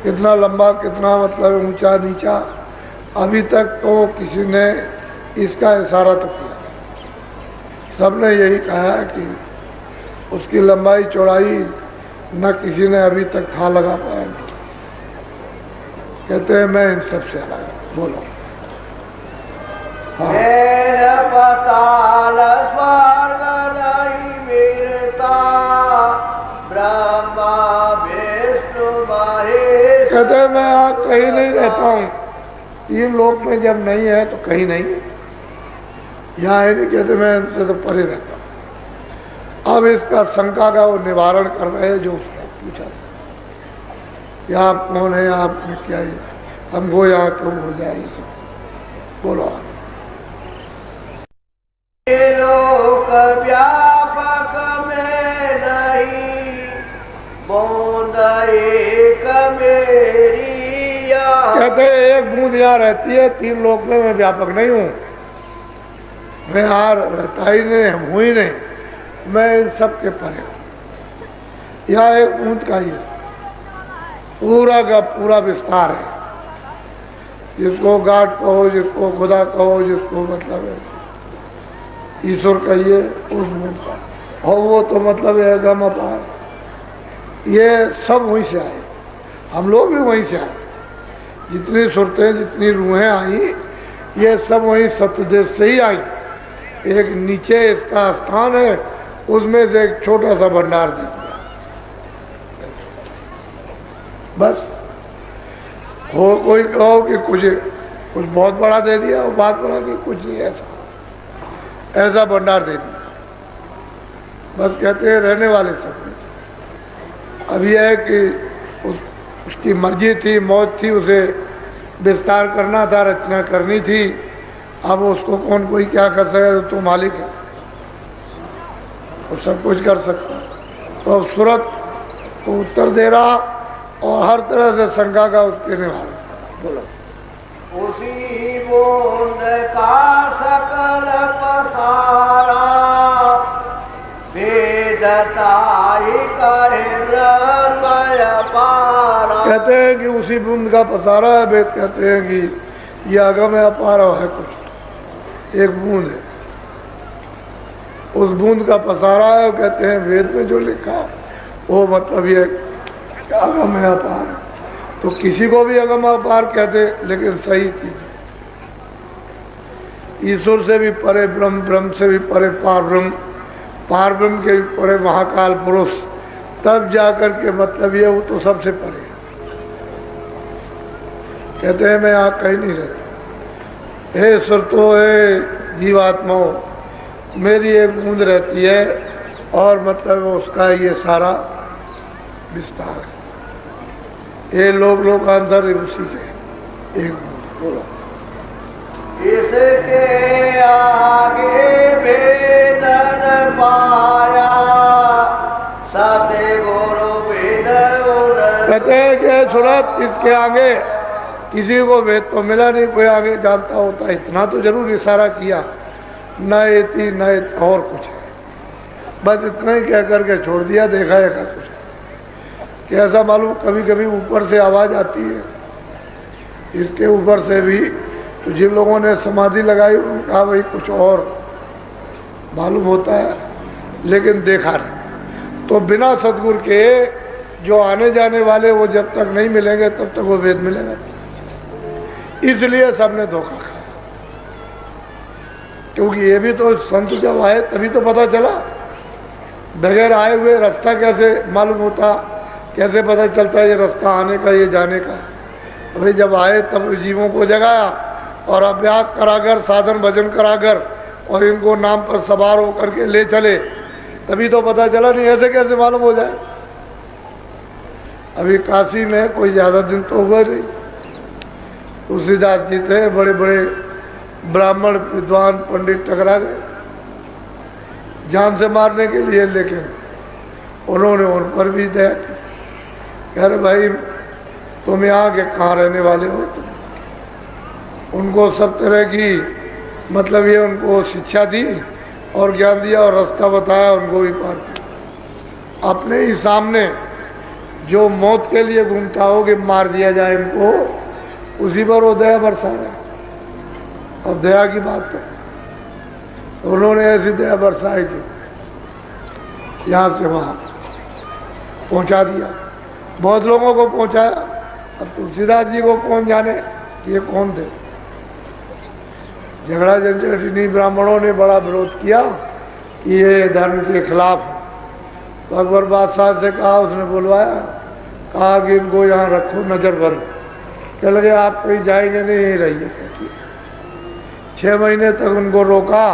कितना लंबा, कितना मतलब ऊंचा नीचा, अभी तक तो किसी ने इसका इशारा तो किया। सबने यही कहा है कि उसकी लंबाई चौड़ाई न किसी ने अभी तक था लगा पाया। कहते हैं मैं इन सबसे अलग। बोलो। हाँ। पाताल स्वर्ग नहीं मिलता, ब्रह्मा विष्णु महेश। कहते हैं मैं यहाँ कहीं नहीं रहता हूँ। 3 लोक में जब नहीं है तो कहीं नहीं, यहाँ है नहीं। कहते मैं इनसे तो परे रहता हूँ। अब इसका शंका का वो निवारण कर रहे हैं जो उसने पूछा कि आप कौन है, आपने क्या है, हमको यहाँ क्यों हो जाए। ये सब बोलो। लोक व्यापक में नहीं, बूंद एक मेरी। कहते हैं एक बूंद यहाँ रहती है, 3 लोक में मैं व्यापक नहीं हूँ। मैं यहाँ रहता ही नहीं, हूँ ही नहीं, मैं इन सब के परे हूँ। यहाँ एक बूंद का ही पूरा का पूरा विस्तार है। जिसको गाड कहो, जिसको खुदा कहो, जिसको मतलब ईश्वर कहिए, उस बूंद का। और वो तो मतलब है गम अपार। ये सब वहीं से आए, हम लोग भी वहीं से आए। जितनी सुरतें, जितनी रूहें आई, ये सब वहीं सत्यदेव से ही आई। एक नीचे इसका स्थान है, उसमें से एक छोटा सा भंडार दे दिया बस। हो कोई कहो कि कुछ बहुत बड़ा दे दिया, वो बात बना कि कुछ नहीं, ऐसा भंडार दे दिया बस। कहते हैं रहने वाले सब। अब यह है कि उसकी मर्जी थी, मौत थी, उसे विस्तार करना था, रचना करनी थी। अब उसको कौन कोई क्या कर सके, तो मालिक है, वो सब कुछ कर सकता। तो अब सूरत को उत्तर दे रहा और हर तरह से शंका का उसके निवारण। बोलो। उसी बूंद का सकल पसारा, वेदताई कहे ब्रह्मय पारा। कहते हैं कि उसी बूंद का पसारा है। वेद कहते हैं कि ये अगम है, अपार है, कुछ एक बूंद है, उस बूंद का पसारा है। कहते हैं वेद में जो लिखा वो मतलब ये अगम है, अपार है। तो किसी को भी अगम अपार कहते, लेकिन सही चीज ईश्वर से भी परे ब्रह्म, ब्रह्म से भी परे पार ब्रह्म, पार ब्रह्म के भी परे महाकाल पुरुष, तब जाकर के मतलब ये वो तो सबसे परे है। कहते हैं मैं यहाँ कहीं नहीं रहता। हे सुरतो, हे जीवात्माओं, मेरी एक बूंद रहती है और मतलब उसका ये सारा विस्तार है। ये लोग अंदर उसी के एक बूंद। बोलो। इसके आगे वेद भगत इसके आगे किसी को वेद तो मिला नहीं, कोई आगे जानता होता। इतना तो जरूर इशारा किया, न एति न और कुछ है, बस इतना ही कह करके छोड़ दिया। देखा है का कुछ कि ऐसा मालूम कभी कभी ऊपर से आवाज़ आती है, इसके ऊपर से भी। तो जिन लोगों ने समाधि लगाई उन्होंने कहा भाई कुछ और मालूम होता है, लेकिन देखा नहीं। तो बिना सदगुरु के जो आने जाने वाले वो जब तक नहीं मिलेंगे तब तक वो वेद मिलेगा। इसलिए सबने धोखा खाया, क्योंकि ये भी तो संत जब आए तभी तो पता चला। बगैर आए हुए रास्ता कैसे मालूम होता, कैसे पता चलता ये रास्ता आने का ये जाने का। अभी जब आए तब जीवों को जगाया और अभ्यास कराकर साधन भजन कराकर और इनको नाम पर सवार होकर के ले चले, तभी तो पता चला। नहीं ऐसे कैसे मालूम हो जाए। अभी काशी में कोई ज़्यादा दिन तो हुआ नहीं, तुलसीदास जी थे, बड़े बड़े ब्राह्मण विद्वान पंडित टकरा गए जान से मारने के लिए, लेकिन उन्होंने उन पर भी दया की। कह रहे भाई तुम यहाँ के कहाँ रहने वाले हो? तुम उनको सब तरह की मतलब ये उनको शिक्षा दी और ज्ञान दिया और रास्ता बताया, उनको भी पार किया। अपने ही सामने जो मौत के लिए घूमता हो कि मार दिया जाए इनको, उसी पर वो दया बरसा रहे। और दया की बात तो उन्होंने ऐसी दया बरसाई कि यहाँ से वहाँ पहुँचा दिया, बहुत लोगों को पहुँचाया। अब तुलसीदास जी को कौन जाने ये कौन थे। झगड़ा झंझट इन्हीं ब्राह्मणों ने बड़ा विरोध किया कि ये धर्म के खिलाफ है। तो अकबर बादशाह से कहा, उसने बुलवाया, कहा कि इनको यहाँ रखो नजर बंद। कह लगे आप कहीं जाएंगे नहीं, यहीं रहिए। 6 महीने तक उनको रोका,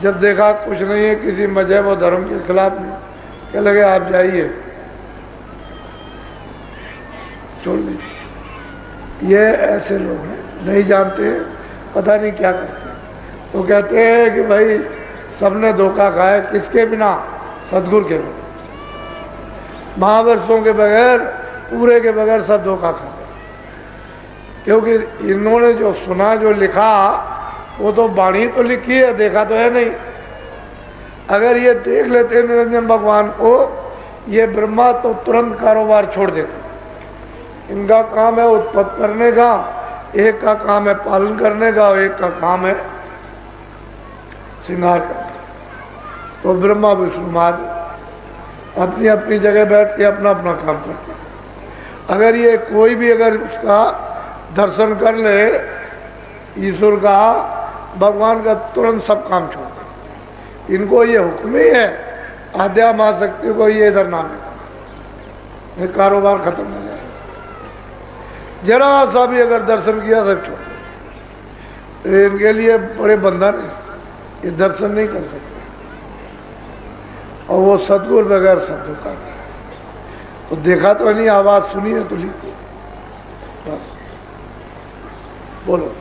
जब देखा कुछ नहीं है किसी मजहब और धर्म के खिलाफ नहीं, कह लगे आप जाइए, छोड़ दीजिए। ये ऐसे लोग हैं, नहीं जानते, पता नहीं क्या करते। तो कहते हैं कि भाई सबने धोखा खाया, किसके बिना? सदगुरु के बिना। महावर्षों के बगैर, पूरे के बगैर सब धोखा खाते। क्योंकि इन्होंने जो सुना, जो लिखा, वो तो वाणी तो लिखी है, देखा तो है नहीं। अगर ये देख लेते निरंजन भगवान को, ये ब्रह्मा तो तुरंत कारोबार छोड़ देते। इनका काम है उत्पत्ति करने का, एक का काम है पालन करने का और एक का काम है श्रृंगार करने का। तो ब्रह्मा विष्णु महादेव अपनी अपनी जगह बैठ के अपना अपना काम करते हैं। अगर ये कोई भी अगर उसका दर्शन कर ले ईश्वर का, भगवान का, तुरंत सब काम छोड़ दे। इनको ये हुक्म ही है आध्यात्म आसक्ति को ये इधर ना ले, कारोबार खत्म हो जाए। जरा सा भी अगर दर्शन किया सब छोड़ दे। इनके लिए बड़े बंधन है, ये दर्शन नहीं कर सकते। और वो सदगुरु बगैर सब धोखा है। तो देखा तो नहीं, आवाज सुनी है तो लिखो बस। बोलो।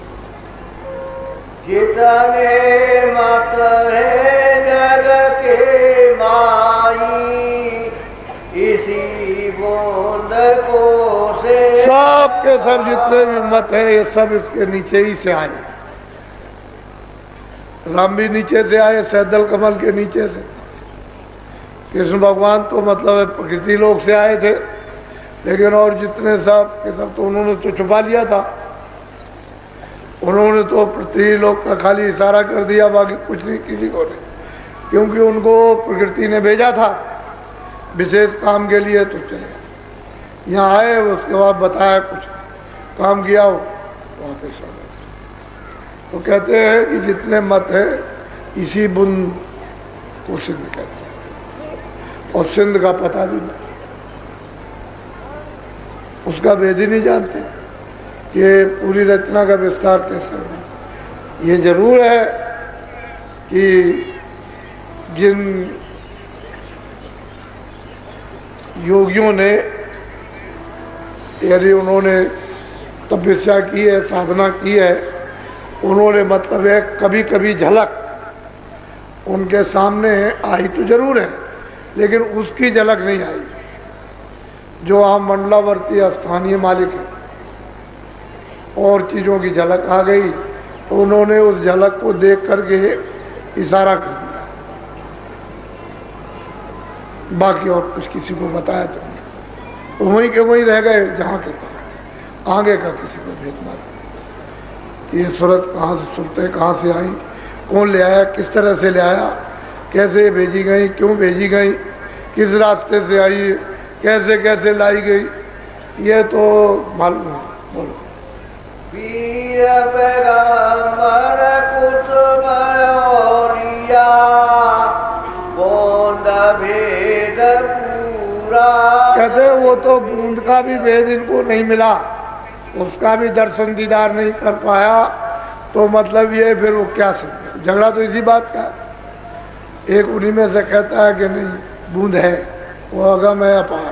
जितने मत है जग के माई, इसी बूंद को से सब के सब जितने भी मत है ये सब इसके नीचे ही से आए। राम भी नीचे से आए, सैदल कमल के नीचे से। कृष्ण भगवान तो मतलब प्रकृति लोक से आए थे, लेकिन और जितने सब के सब तो उन्होंने तो छुपा लिया था। उन्होंने तो पृथ्वी लोक का खाली इशारा कर दिया, बाकी कुछ नहीं किसी को नहीं, क्योंकि उनको प्रकृति ने भेजा था विशेष काम के लिए। तो चले यहाँ आए, उसके बाद बताया कुछ काम किया हो वापस आ गए। तो कहते हैं कि जितने मत है इसी बुंद को सिंध कहते हैं, और सिंध का पता भी नहीं, उसका भेद ही नहीं जानते कि पूरी रचना का विस्तार कैसे है। ये जरूर है कि जिन योगियों ने यदि उन्होंने तपस्या की है, साधना की है, उन्होंने मतलब है कभी कभी झलक उनके सामने आई तो जरूर है, लेकिन उसकी झलक नहीं आई जो वहाँ मंडलावर्ती स्थानीय मालिक है, और चीज़ों की झलक आ गई तो उन्होंने उस झलक को देख करके इशारा कर दिया, बाकी और कुछ किसी को बताया तो वहीं के वहीं रह गए जहाँ के तहाँ, आगे का किसी को भेजना। ये सूरत कहाँ से, सूरतें कहाँ से आई, कौन ले आया, किस तरह से ले आया, कैसे भेजी गई, क्यों भेजी गई, किस रास्ते से आई, कैसे कैसे लाई गई, ये तो मालूम है। बोलो। वीर पैगंबर कुतुबयोरिया बूंद भेद पूरा। कहते वो तो बूंद का भी भेद इनको नहीं मिला, उसका भी दर्शन दीदार नहीं कर पाया, तो मतलब ये फिर वो क्या समझे। झगड़ा तो इसी बात का, एक उन्हीं में से कहता है कि नहीं बूंद है, वो अगम है अपार है,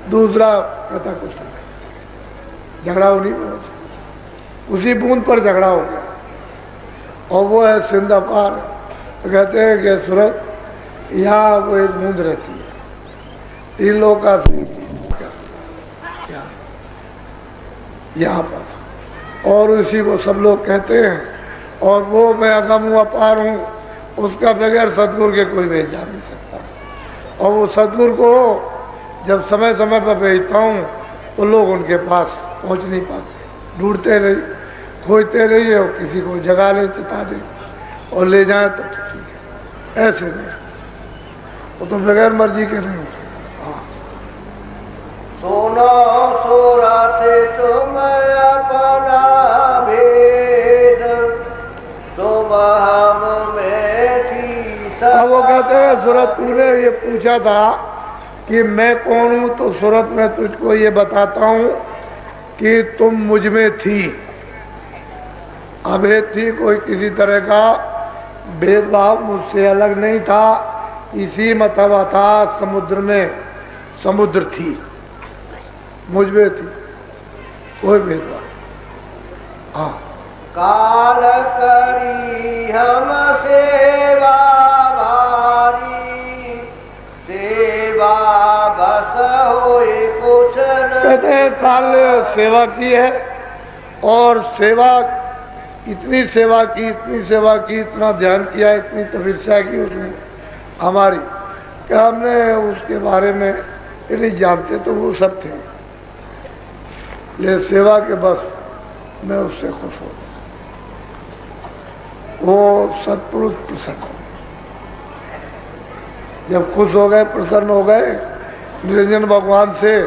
दूसरा कहता कुछ नहीं। झगड़ा उन्हीं में, उसी बूंद पर झगड़ा हो गया, और वो है सिंध अपार। तो कहते हैं कि सूरत यहाँ वो एक बूंद रहती है, इन लोगों का यहाँ पर, और उसी को सब लोग कहते हैं, और वो मैं अगम हूँ अपार हूँ, उसका बगैर सतगुरु के कोई भेज जा नहीं सकता। और वो सतगुरु को जब समय समय पर भेजता हूँ तो लोग उनके पास पहुँच नहीं पाते, ढूंढते रहिए, खोजते रहिए, और किसी को जगा ले, चिता दे और ले जाए तो ठीक है, ऐसे नहीं, वो तो बगैर मर्जी के नहीं होते। सुनो सुरते तुम अपना भेद, तुम हम में थी सब। अब वो कहते हैं सूरत तूने ये पूछा था कि मैं कौन हूँ, तो सूरत मैं तुझको ये बताता हूँ कि तुम मुझ में थी, अभेद थी, कोई किसी तरह का भेदभाव मुझसे अलग नहीं था, इसी मतलब था समुद्र में समुद्र थी, मुझ में थी, कोई भेदभाव। हाँ। काल करी हम सेवा भारी, सेवा बस होए कुछ न। कहते हैं काल सेवा की है, और सेवा इतनी सेवा की, इतनी सेवा की, इतना ध्यान किया, इतनी तपस्या की उसने हमारी, कि हमने उसके बारे में नहीं जानते, तो वो सब थे, ये सेवा के बस मैं उससे खुश हो गया, वो सतपुरुष प्रसन्न हो, जब खुश हो गए, प्रसन्न हो गए निरंजन भगवान से,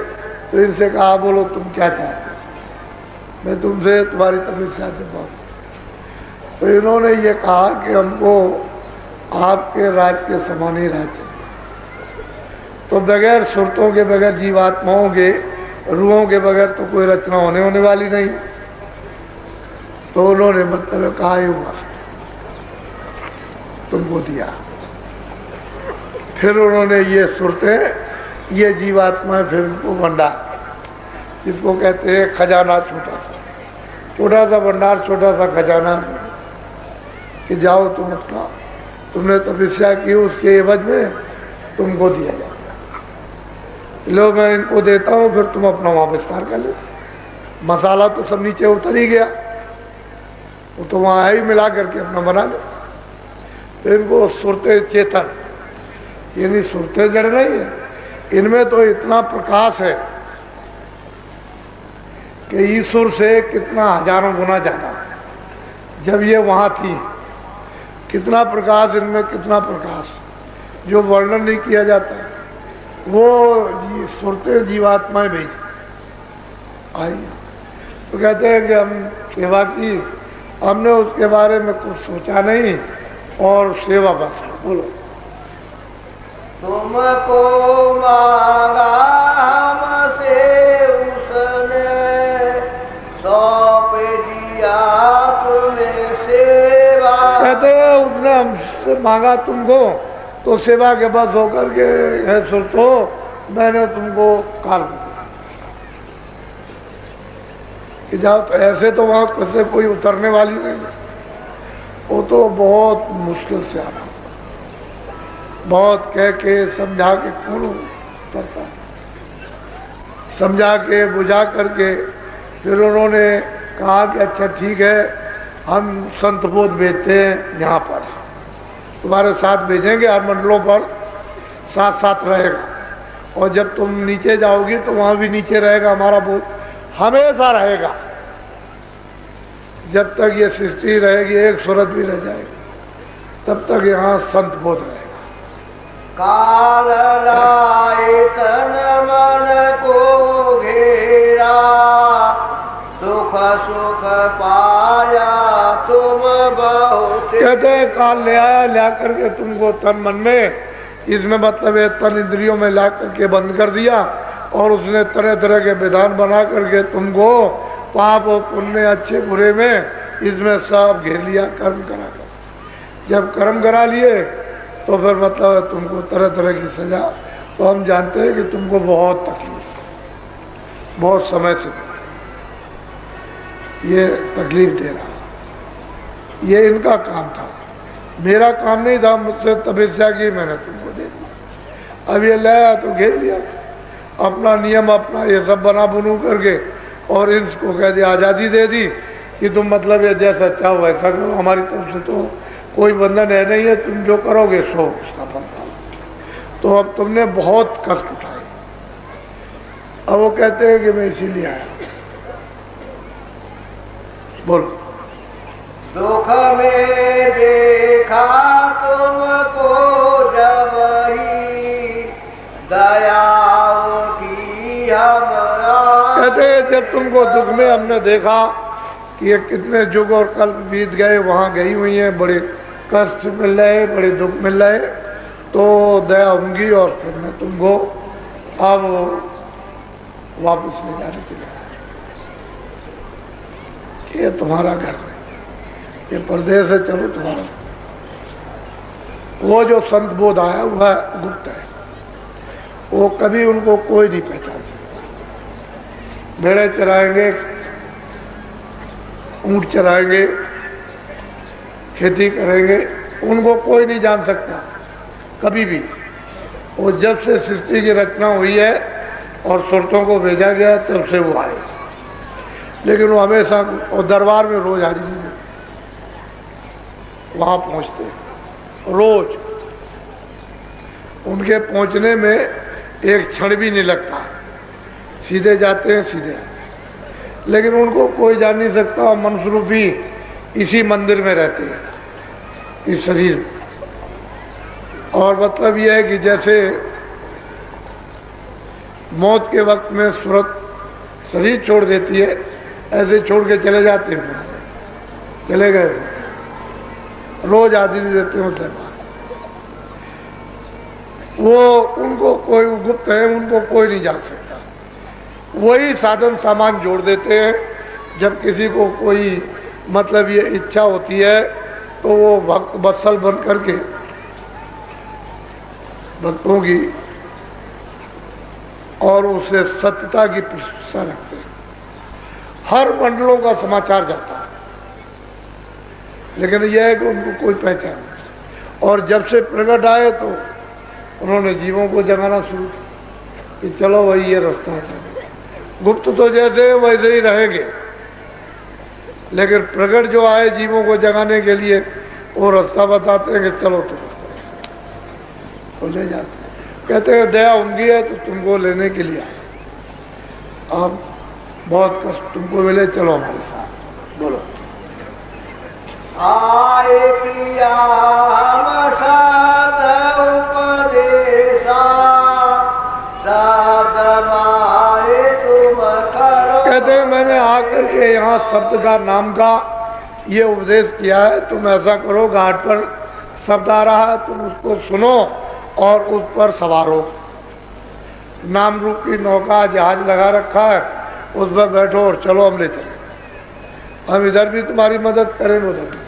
तो इनसे कहा बोलो तुम क्या चाहते, मैं तुमसे तुम्हारी तपस्या से बहुत। तो इन्होंने ये कहा कि हमको आपके राज के समान ही रहते, तो बगैर सुरतों के, बगैर जीवात्माओं के, रूहों के बगैर तो कोई रचना होने वाली नहीं। तो उन्होंने मतलब कहा ही हुआ तुमको दिया। फिर उन्होंने ये सुरतें, ये जीवात्माएं फिर उनको भंडार, जिसको कहते हैं खजाना, छोटा सा भंडार, छोटा सा खजाना, कि जाओ तुम अपना, तुमने तपस्या की, उसके एवज में तुमको दिया जाएगा, लो मैं इनको देता हूँ, फिर तुम अपना वहाँ विस्तार कर लो। मसाला तो सब नीचे उतर ही गया, वो तो वहाँ ही मिला करके अपना बना लो। फिर इनको सुरते चेतन, यानी सुरते जड़ नहीं है, इनमें तो इतना प्रकाश है कि ईश्वर से कितना हजारों गुना ज्यादा। जब ये वहाँ थी, कितना प्रकाश इनमें, कितना प्रकाश जो वर्णन नहीं किया जाता, वो सुरते जीवात्माएं भेज आई। तो कहते हैं कि हम सेवा की, हमने उसके बारे में कुछ सोचा नहीं, और सेवा बस। बोलो। तुमको मांगा हमसे उसने, सौंप दिया तुम्हें सेवा। कहते हैं उसने हमसे मांगा तुमको, तो सेवा के बस होकर के है सुरतो, मैंने तुमको काल कि जाओ। तो ऐसे तो वहाँ कैसे कोई उतरने वाली नहीं, वो तो बहुत मुश्किल से आना, बहुत कह के समझा के कौन उतरता है। समझा के बुझा करके फिर उन्होंने कहा कि अच्छा ठीक है, हम संत बोध भेजते हैं यहाँ पर, तुम्हारे साथ भेजेंगे, हर मंडलों पर साथ साथ रहेगा, और जब तुम नीचे जाओगी तो वहाँ भी नीचे रहेगा, हमारा बोध हमेशा रहेगा, जब तक ये सृष्टि रहेगी, एक सूरत भी रह जाएगी, तब तक यहाँ संत बोध रहेगा। काल लाए तन मन को घेरा, सुख सुख पाया तुम बहुत। कहते हैं काल ले आया, ला करके तुमको तन मन में, इसमें मतलब है तन इंद्रियों में ला करके बंद कर दिया, और उसने तरह तरह के विधान बना करके तुमको पाप और पुण्य अच्छे बुरे में इसमें सब घेर लिया कर्म करा कर। जब कर्म करा लिए तो फिर मतलब तुमको तरह तरह की सजा। तो हम जानते हैं कि तुमको बहुत तकलीफ, बहुत समय से ये तकलीफ दे रहा, ये इनका काम था, मेरा काम नहीं था, मुझसे तपस्या की, मैंने तुमको दे दिया। अब ये लाया तो घेर लिया, अपना नियम अपना ये सब बना बुनू करके, और इसको कह दिया, आज़ादी दे दी कि तुम मतलब ये जैसा चाहो वैसा करो, हमारी तरफ से तो कोई बंधन है नहीं है, तुम जो करोगे सो उसका फल पाओ। तो अब तुमने बहुत कष्ट उठाए। अब वो कहते हैं कि मैं इसीलिए आया। बोलो। दुख में देखा तुमको जब ही दया उठी हमरा। कहते हैं जब तुमको दुख में हमने देखा कि ये कितने युग और कल्प बीत गए, वहाँ गई हुई हैं, बड़े कष्ट मिल रहे, बड़े दुख मिल रहे, तो दया होंगी, और फिर मैं तुमको अब वापस ले जाने के लिए, ये तुम्हारा घर है, ये परदेश है, चलो तुम्हारा। वो जो संत बोध आया वह गुप्त है, वो कभी उनको कोई नहीं पहचान सकता। भेड़े चराएंगे, ऊंट चराएंगे, खेती करेंगे, उनको कोई नहीं जान सकता कभी भी। वो जब से सृष्टि की रचना हुई है और सुरतों को भेजा गया तब से वो आए, लेकिन वो हमेशा, और दरबार में रोज हाजिरी देते, वहाँ पहुँचते रोज, उनके पहुँचने में एक क्षण भी नहीं लगता, सीधे जाते हैं सीधे आते हैं। लेकिन उनको कोई जान नहीं सकता, मनुष्य रूपी इसी मंदिर में रहते हैं, इस शरीर में। और मतलब यह है कि जैसे मौत के वक्त में सूरत शरीर छोड़ देती है, ऐसे छोड़ के चले जाते हैं, चले गए, रोज आदि देते हैं उसे। वो उनको कोई गुप्त है, उनको कोई नहीं जान सकता। वही साधन सामान जोड़ देते हैं, जब किसी को कोई मतलब ये इच्छा होती है तो वो भक्त वत्सल बन करके भक्तों की और उससे सत्यता की प्रशंसा रखते हैं। हर मंडलों का समाचार जाता है, लेकिन यह है कि उनको कोई पहचान नहीं। और जब से प्रकट आए तो उन्होंने जीवों को जगाना शुरू किया कि चलो वही ये रास्ता है। गुप्त तो जैसे वैसे ही रहेंगे, लेकिन प्रकट जो आए जीवों को जगाने के लिए, वो रास्ता बताते हैं कि चलो तुम तो ले जाते हैं। कहते हैं दया उनकी है तो तुमको लेने के लिए आए, अब बहुत कष्ट तुमको मिले, चलो हमारे साथ। बोलो। आए प्रिया हम साथ उपदेशा, शब्द मारे तुम करो। कहते हैं मैंने आकर के यहाँ शब्द का नाम का ये उपदेश किया है, तुम ऐसा करो, घाट पर शब्द आ रहा है, तुम उसको सुनो और उस पर सवार हो। नाम रूप की नौका जहाज लगा रखा है, उस पर बैठो और चलो, हम ले चले, हम इधर भी तुम्हारी मदद करें, उधर भी।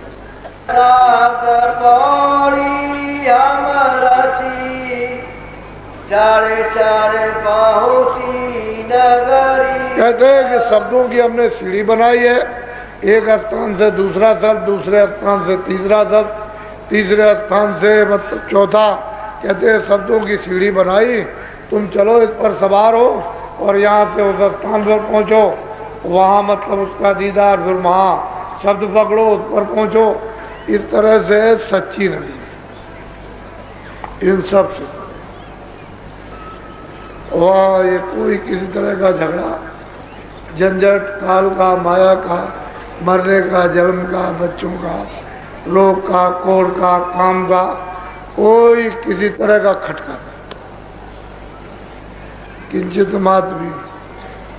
कहते हैं कि शब्दों की हमने सीढ़ी बनाई है, एक स्थान से दूसरा शब्द, दूसरे स्थान से तीसरा शब्द, तीसरे स्थान से मतलब चौथा। कहते हैं शब्दों की सीढ़ी बनाई, तुम चलो इस पर सवार हो, और यहाँ से उस स्थान पर पहुँचो, वहाँ मतलब उसका दीदार, फिर वहाँ शब्द पकड़ो, उस पर पहुँचो। इस तरह से सच्ची नहीं इन सब से। वहाँ ये कोई किसी तरह का झगड़ा झंझट काल का, माया का, मरने का, जन्म का, बच्चों का, रोग का, कोड़ का, काम का, कोई किसी तरह का खटका नहीं, किंचित मात्र भी।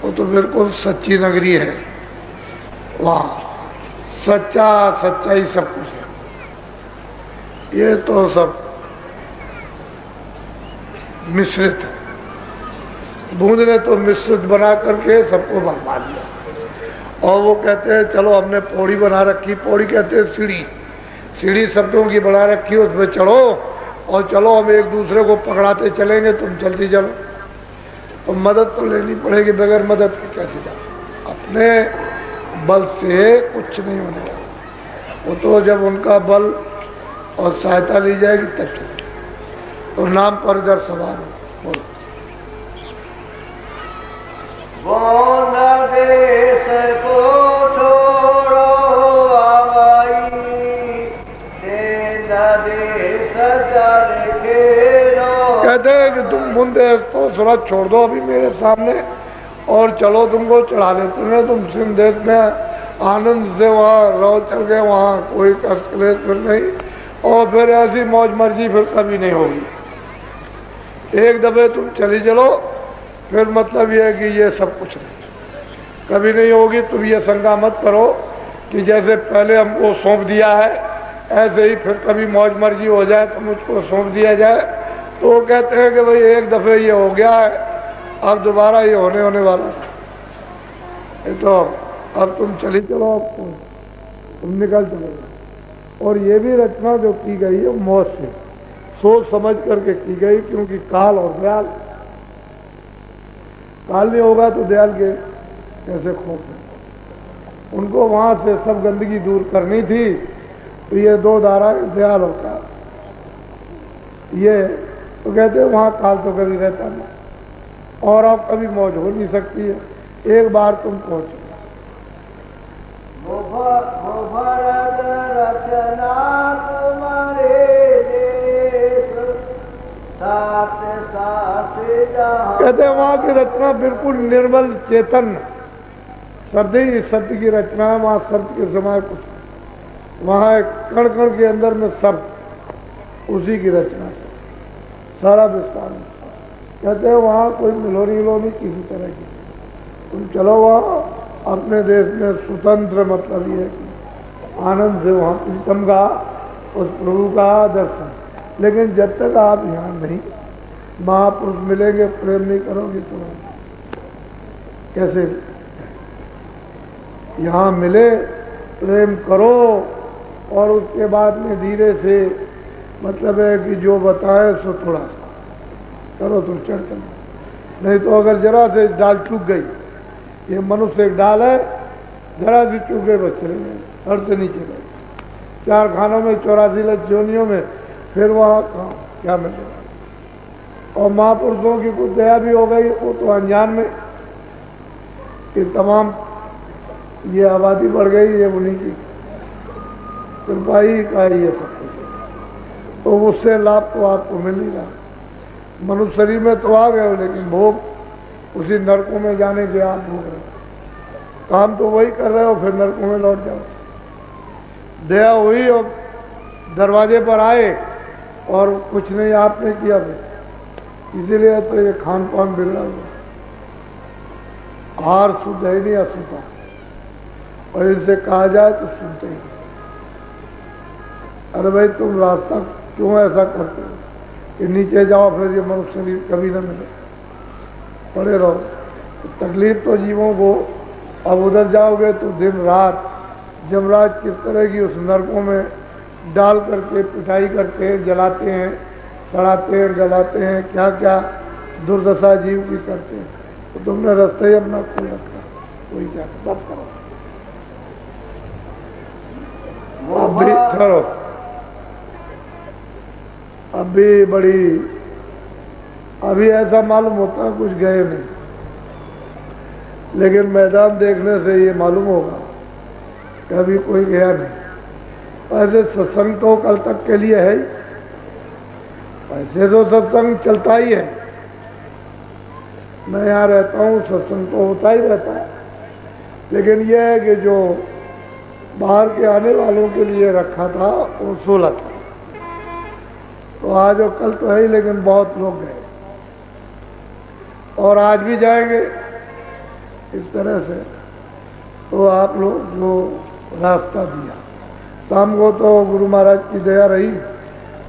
वो तो बिल्कुल सच्ची नगरी है। वहाँ सच्चा सच्चाई सब कुछ है। ये तो सब मिश्रित है। बूंद ने तो मिश्रित बना करके सबको बर्बाद दिया। और वो कहते हैं चलो हमने पौड़ी बना रखी, पौड़ी कहते हैं सीढ़ी, सीढ़ी शब्दों की बना रखी, उसमें चढ़ो और चलो हम एक दूसरे को पकड़ाते चलेंगे, तुम चलती चलो। तो मदद तो लेनी पड़ेगी, बगैर मदद के कैसे जा सकते? अपने बल से कुछ नहीं होने वाला। वो तो जब उनका बल और सहायता ली जाएगी तब चलेगी। तो नाम पर इधर सवार हो। वो न देश को छोड़ो आबाई, न देश जल खेलो। कहते हैं कि तुम मुंदे तो थोड़ा छोड़ दो अभी मेरे सामने और चलो तुमको चढ़ा देते हैं। तुम सिंध देश में आनंद से वहाँ रहो, चल गए, वहाँ कोई कष्ट क्लेश फिर नहीं, और फिर ऐसी मौज मर्जी फिर कभी नहीं होगी। एक दफे तुम चली चलो, फिर मतलब ये है कि ये सब कुछ नहीं कभी नहीं होगी। तुम ये शंका मत करो कि जैसे पहले हमको सौंप दिया है ऐसे ही फिर कभी मौज मर्जी हो जाए तो मुझको सौंप दिया जाए। तो वो कहते हैं कि भाई एक दफे ये हो गया है, अब दोबारा ये होने वाला है। तो अब तुम चली चलो, अब तुम निकल चलो। और ये भी रचना जो की गई है मौत से सोच समझ करके की गई, क्योंकि काल और दयाल, काल नहीं होगा तो दयाल के कैसे खौफ है। उनको वहां से सब गंदगी दूर करनी थी, तो ये दो धारा दयाल और काल, ये तो कहते हैं वहां काल तो कभी रहता नहीं और अब कभी मौज हो नहीं सकती है। एक बार तुम पहुंचो। रचना तुम्हारे कहते हैं वहां की रचना बिल्कुल निर्मल चेतन सर्दी शब्द की रचना है। वहां शब्द के समय कुछ, वहां एक कण कण के अंदर में शब्द, उसी की रचना है, सारा विस्तार। कहते हैं वहां कोई मिलोनी किसी तरह की। तुम चलो वहां अपने देश में स्वतंत्र, मतलब ये कि आनंद से वहां प्रीतम का, उस प्रभु का दर्शन। लेकिन जब तक आप यहाँ नहीं महापुरुष मिलेंगे, प्रेम नहीं करोगे तो कैसे? यहाँ मिले, प्रेम करो और उसके बाद में धीरे से, मतलब है कि जो बताए सो थोड़ा सा करो, तुम चढ़ चलो। नहीं तो अगर जरा से डाल चूक गई, ये मनुष्य एक डाल है, जरा भी चूक गए बस चले गए, सर से नीचे गए। 4 खानों में 84 लक्ष योनियों में, फिर वहाँ क्या मिलेगा? और महापुरुषों की कुछ दया भी हो गई, वो तो अनजान में कि तमाम ये आबादी बढ़ गई, ये उन्हीं की कृपा ही का ये सब कुछ। तो उससे लाभ तो आपको मिल नहीं रहा। मनुष्य शरीर में तो आ गए हो, लेकिन भोग उसी नरकों में जाने के आप भोग रहे हो। काम तो वही कर रहे हो, फिर नरकों में लौट जाओ। दया हुई और दरवाजे पर आए और कुछ नहीं आपने किया, फिर इसीलिए तो ये खान पान बिगड़ा हुआ। आहार शुद्ध है नहीं, अशुद्ध, और इनसे कहा जाए तो सुनते ही। अरे भाई तुम रास्ता क्यों ऐसा करते हो कि नीचे जाओ फिर ये मनुष्य शरीर कभी न मिले, पड़े रहो। तो तकलीफ तो जीवों को, अब उधर जाओगे तो दिन रात जमराज किस तरह की उस नरकों में डाल करके पिटाई करते हैं, जलाते हैं, सड़ाते हैं, गलाते हैं, क्या क्या दुर्दशा जीव की करते हैं। तो तुमने रास्ते ही अपना खोल रखा, कोई क्या बस करो। अभी करो, अभी बड़ी, अभी ऐसा मालूम होता है कुछ गए नहीं। लेकिन मैदान देखने से ये मालूम होगा कि अभी कोई गया नहीं। ऐसे सत्संग तो कल तक के लिए है ही, ऐसे तो सत्संग चलता ही है। मैं यहाँ रहता हूँ, सत्संग तो होता ही रहता है, लेकिन यह है कि जो बाहर के आने वालों के लिए रखा था वो 16 था, तो आज और कल तो है ही, लेकिन बहुत लोग गए और आज भी जाएंगे इस तरह से। तो आप लोग जो रास्ता दिया, शाम को तो गुरु महाराज की दया रही,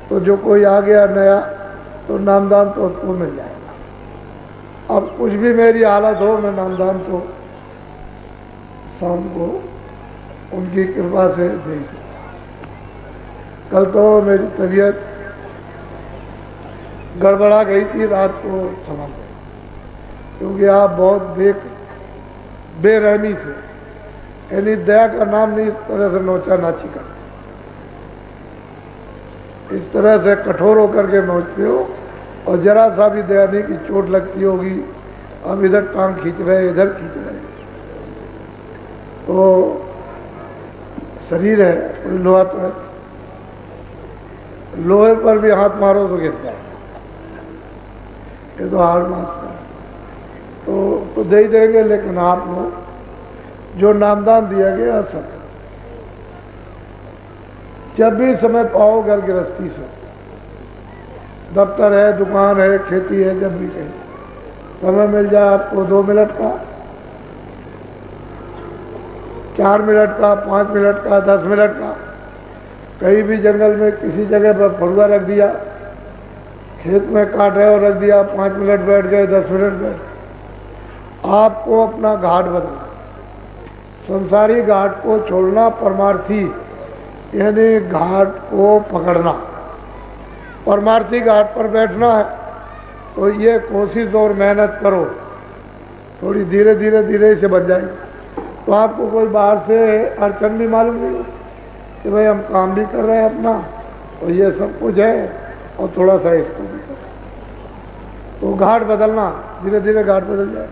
तो जो कोई आ गया नया तो नामदान तो उसको मिल जाएगा। अब कुछ भी मेरी हालत हो, मैं नामदान तो शाम को उनकी कृपा से दे दूँ। कल तो मेरी तबीयत गड़बड़ा गई थी, रात को समझ गई, क्योंकि आप बहुत बेरहमी से, यानी दया का नाम नहीं, इस तरह से नोचा नाची करते, इस तरह से कठोर होकर के नोचते हो, और जरा सा भी दया नहीं कि चोट लगती होगी, हम इधर टांग खींच रहे इधर खींच रहे। तो शरीर है, कोई लोहा तो है, लोहे पर भी हाथ मारो तो गिर जाए, ये तो हार मारता है। तो दे ही देंगे, लेकिन आप लोग जो नामदान दिया गया सब जब भी समय पाओ, घर गृहस्थी से, दफ्तर है, दुकान है, खेती है, जब भी कहीं समय मिल जाए आपको, 2 मिनट का, 4 मिनट का, 5 मिनट का, 10 मिनट का, कहीं भी जंगल में किसी जगह पर फरुआ रख दिया, खेत में काट रहे और रख दिया, 5 मिनट बैठ गए, 10 मिनट बैठ, आपको अपना घाट बदलना, संसारी घाट को छोड़ना, परमार्थी यानी घाट को पकड़ना, परमार्थी घाट पर बैठना है। तो ये कोशिश और मेहनत करो, थोड़ी धीरे धीरे धीरे से बन जाएगी। तो आपको कोई बाहर से अड़चन भी मालूम नहीं हो कि भाई हम काम भी कर रहे हैं अपना और ये सब कुछ है और थोड़ा सा इसको भी कर, तो घाट बदलना, धीरे धीरे घाट बदल जाए,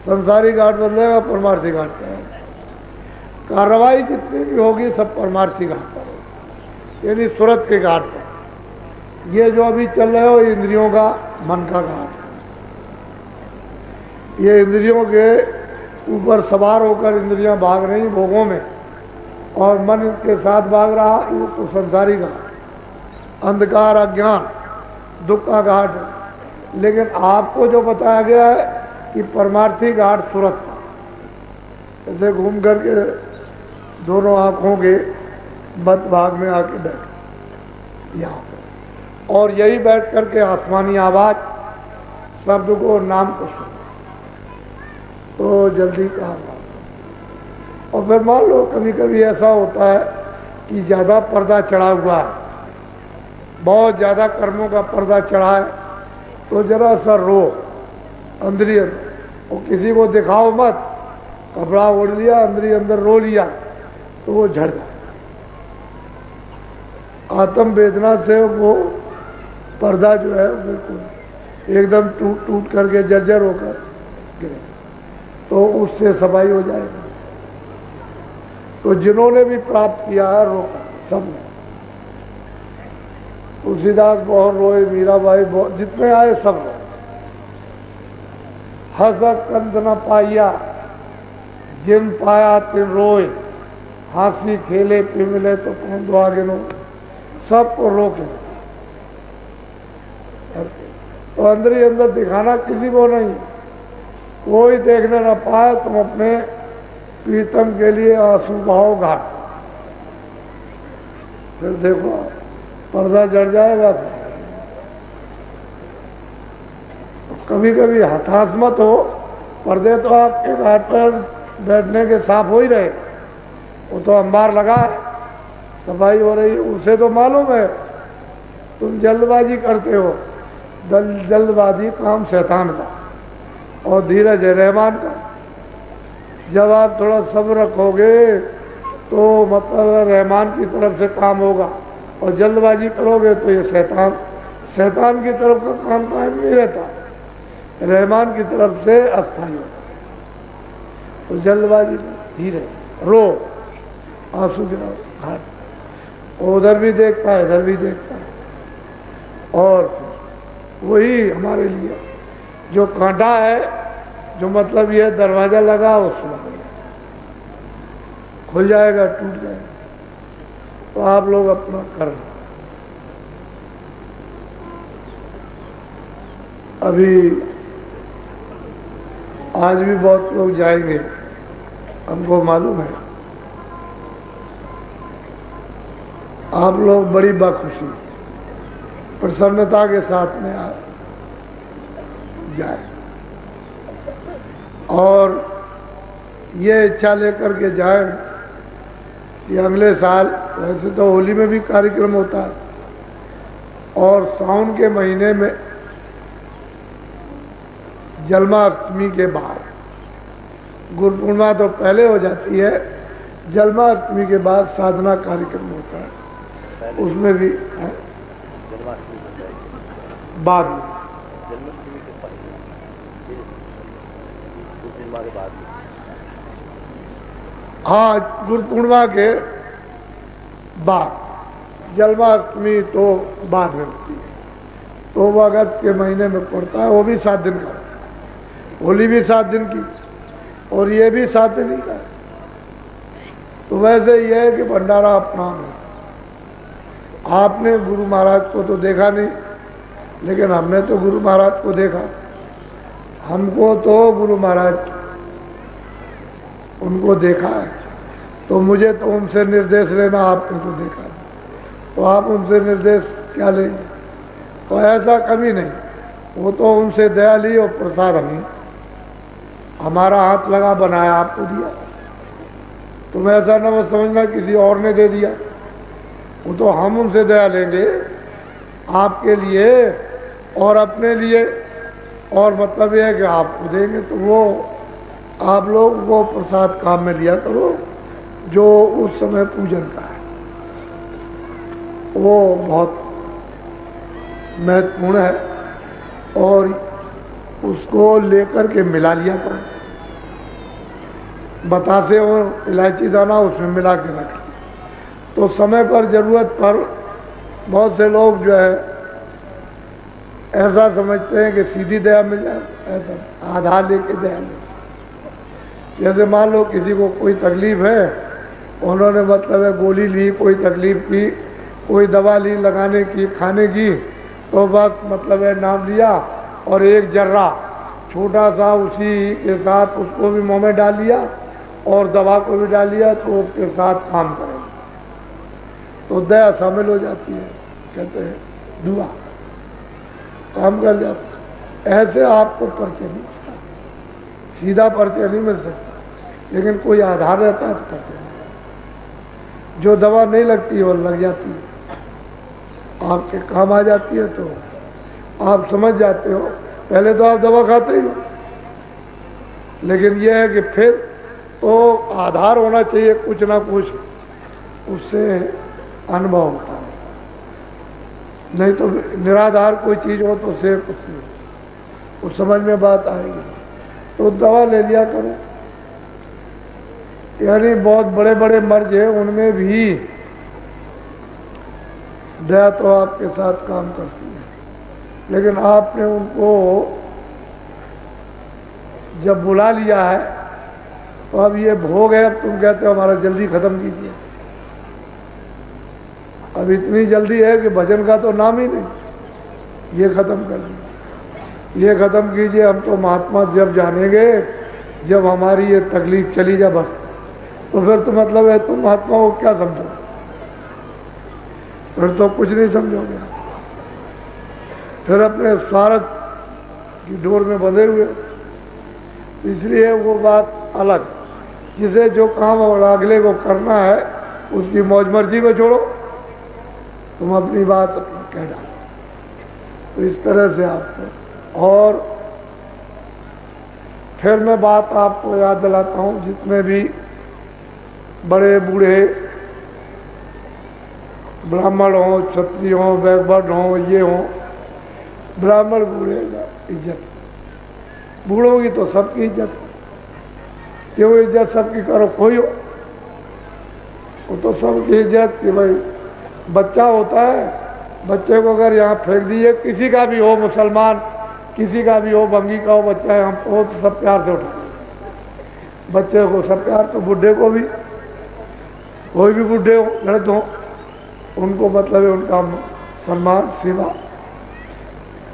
संसारी घाट बदलेगा, परमार्थी घाट पर कार्रवाई जितनी भी होगी सब परमार्थी घाट पर होगी, यानी सूरत के घाट पर। ये जो अभी चल रहे हो इंद्रियों का, मन का घाट, ये इंद्रियों के ऊपर सवार होकर इंद्रियां भाग रही भोगों में और मन के साथ भाग रहा, ये तो संसारी घाट, अंधकार, अज्ञान, दुख का घाट है। लेकिन आपको जो बताया गया है कि परमार्थी घाट सूरत का, ऐसे घूम करके दोनों आंखों के मध्य भाग में आके बैठ यहाँ पर, और यही बैठ करके आसमानी आवाज शब्द को, नाम को सुनो, तो जल्दी कहा। और फिर मान लो कभी कभी ऐसा होता है कि ज़्यादा पर्दा चढ़ा हुआ है, बहुत ज़्यादा कर्मों का पर्दा चढ़ा है, तो जरा सा रो अंदरी अंदर, और किसी को दिखाओ मत, कपड़ा ओढ़ लिया अंदरी अंदर रो लिया तो वो झड़ जाए। आत्म वेदना से वो पर्दा जो है बिल्कुल एकदम टूट टूट करके जर्जर होकर गिरे, तो उससे सफाई हो जाएगी। तो जिन्होंने भी प्राप्त किया है रोका सबने, तुलसीदास बहुत रोए, मीराबाई बहुत, जितने आए सब रोए। हसत कंद न पाइया जिन पाया तिन रोए, हाथी खेले पे मिले तो कौन दो आगे नो, सबको रोके। तो अंदर ही अंदर दिखाना किसी को नहीं, कोई देखने न पाए, तुम अपने प्रीतम के लिए आंसू बहाओ घाट, फिर देखो पर्दा जड़ जाएगा। कभी कभी हताश मत हो, पर्दे तो आपके घाट पर बैठने के साफ हो ही रहे, वो तो अंबार लगा है, सफाई हो रही, उसे तो मालूम है। तुम जल्दबाजी करते हो, जल्दबाजी काम शैतान का और धीरज है रहमान का। जब आप थोड़ा सब्र रखोगे तो मतलब रहमान की तरफ से काम होगा, और जल्दबाजी करोगे तो ये शैतान की तरफ का काम कायम नहीं रहता, रहमान की तरफ से अस्थायी होता। तो जल्दबाजी में धीरे रो, आंसू गिराओ, घाट। उधर भी देखता है, इधर भी देखता है। और वही हमारे लिए जो कांटा है, जो मतलब ये दरवाजा लगा उसमें खुल जाएगा, टूट जाएगा। तो आप लोग अपना कर। अभी आज भी बहुत लोग जाएंगे, हमको मालूम है। आप लोग बड़ी बखुशी प्रसन्नता के साथ में आप जाए और ये इच्छा लेकर के जाए कि अगले साल, वैसे तो होली में भी कार्यक्रम होता है और सावन के महीने में जन्माष्टमी के बाद, गुरु पूर्णिमा तो पहले हो जाती है, जन्माष्टमी के बाद साधना कार्यक्रम होता है, उसमें भी बाद में हाँ, गुरु पूर्णिमा के बाद, जन्माष्टमी तो बाद में होती है, तो वो अगस्त के महीने में पड़ता है, वो भी 7 दिन का। होली भी 7 दिन की और ये भी 7 दिन का। तो वैसे ये है कि भंडारा अपना है। आपने गुरु महाराज को तो देखा नहीं, लेकिन हमने तो गुरु महाराज को देखा। हमको तो गुरु महाराज उनको देखा है, तो मुझे तो उनसे निर्देश लेना, आपने तो देखा है, तो आप उनसे निर्देश क्या लेंगे? तो ऐसा कभी नहीं, वो तो उनसे दया ली और प्रसाद हमारा हाथ लगा बनाया, आपको दिया। तुम ऐसा न मत समझना किसी और ने दे दिया, वो तो हम उनसे दया लेंगे आपके लिए और अपने लिए, और मतलब यह है कि आपको देंगे। तो वो आप लोग वो प्रसाद काम में लिया करो जो उस समय पूजन का है, वो बहुत महत्वपूर्ण है और उसको लेकर के मिला लिया करो। बतासे और इलायची दाना उसमें मिला के रखें, तो समय पर जरूरत पर बहुत से लोग जो है ऐसा समझते हैं कि सीधी दया मिल जाए, ऐसा आधार लेके दया मिल। जैसे मान लो किसी को कोई तकलीफ है, उन्होंने मतलब है गोली ली, कोई तकलीफ की, कोई दवा ली लगाने की, खाने की, तो बस मतलब है नाम लिया और एक जर्रा छोटा सा उसी के साथ उसको भी मुंह में डाल लिया और दवा को भी डाल लिया, तो उसके साथ काम करें तो दया शामिल हो जाती है। कहते हैं दुआ काम कर जाता। ऐसे आपको परिचय नहीं मिलता, सीधा परिचय नहीं मिल सकता, लेकिन कोई आधार रहता है तो परिचय नहीं। जो दवा नहीं लगती वो लग जाती है, आपके काम आ जाती है, तो आप समझ जाते हो। पहले तो आप दवा खाते ही हो, लेकिन यह है कि फिर तो आधार होना चाहिए, कुछ ना कुछ उससे अनुभव होता है। नहीं तो निराधार कोई चीज हो तो उससे कुछ नहीं, उस समझ में बात आएगी। तो दवा ले लिया करो। यानी बहुत बड़े बड़े मर्ज है, उनमें भी दया तो आपके साथ काम करती है, लेकिन आपने उनको जब बुला लिया है तो अब ये भोग है, अब तुम कहते हो हमारा जल्दी खत्म कीजिए। अब इतनी जल्दी है कि भजन का तो नाम ही नहीं, ये खत्म कर दिया, ये खत्म कीजिए। हम तो महात्मा जब जानेंगे जब हमारी ये तकलीफ चली जा बस, तो फिर तो मतलब है तुम महात्मा को क्या समझो, फिर तो कुछ नहीं समझोगे, फिर अपने स्वार्थ की डोर में बंधे हुए। इसलिए वो बात अलग, जिसे जो काम और अगले को करना है उसकी मौज मर्जी को छोड़ो, तुम अपनी बात कह डालो। तो इस तरह से आपको, और फिर मैं बात आपको याद दिलाता हूँ, जितने भी बड़े बूढ़े ब्राह्मण हों, क्षत्रिय हों, वैश्य हों, ये हों, ब्राह्मण बूढ़े इज्जत, बूढ़ों की तो सबकी इज्जत, क्यों इज्जत सबकी करो, कोई हो वो तो सबकी इज्जत कि भाई बच्चा होता है, बच्चे को अगर यहाँ फेंक दीजिए, किसी का भी हो, मुसलमान किसी का भी हो, बंगी का हो बच्चा है, हम वो तो सब प्यार से उठाते बच्चे को, सब प्यार। तो बुढ़े को भी, कोई भी बुढ़े हो लड़त हो, उनको मतलब है उनका सम्मान सेवा,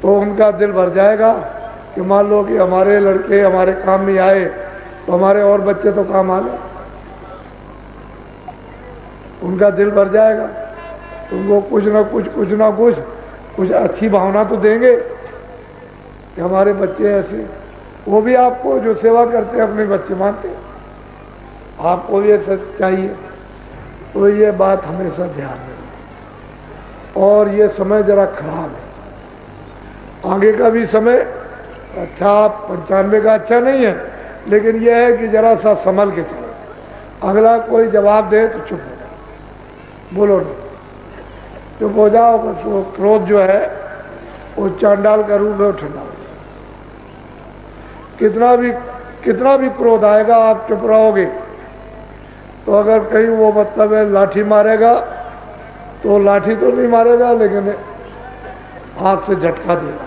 तो उनका दिल भर जाएगा कि मान लो कि हमारे लड़के हमारे काम में आए तो हमारे और बच्चे तो काम आ गए, उनका दिल भर जाएगा। उनको कुछ ना कुछ अच्छी भावना तो देंगे कि हमारे बच्चे ऐसे, वो भी आपको जो सेवा करते हैं अपने बच्चे मानते हैं, आपको ये सच चाहिए। तो ये बात हमेशा ध्यान रखना। और ये समय जरा खराब है, आगे का भी समय अच्छा 95 का अच्छा नहीं है, लेकिन यह है कि जरा सा संभल के चलो। अगला कोई जवाब दे तो चुप हो जाओ, बोलो नहीं, चुप हो जाओ। बस वो क्रोध जो है वो चांडाल का रूप है, ठंडा हो जाए। कितना भी क्रोध आएगा, आप चुप रहोगे तो अगर कहीं वो मतलब है लाठी मारेगा तो लाठी तो नहीं मारेगा, लेकिन हाथ से झटका देगा।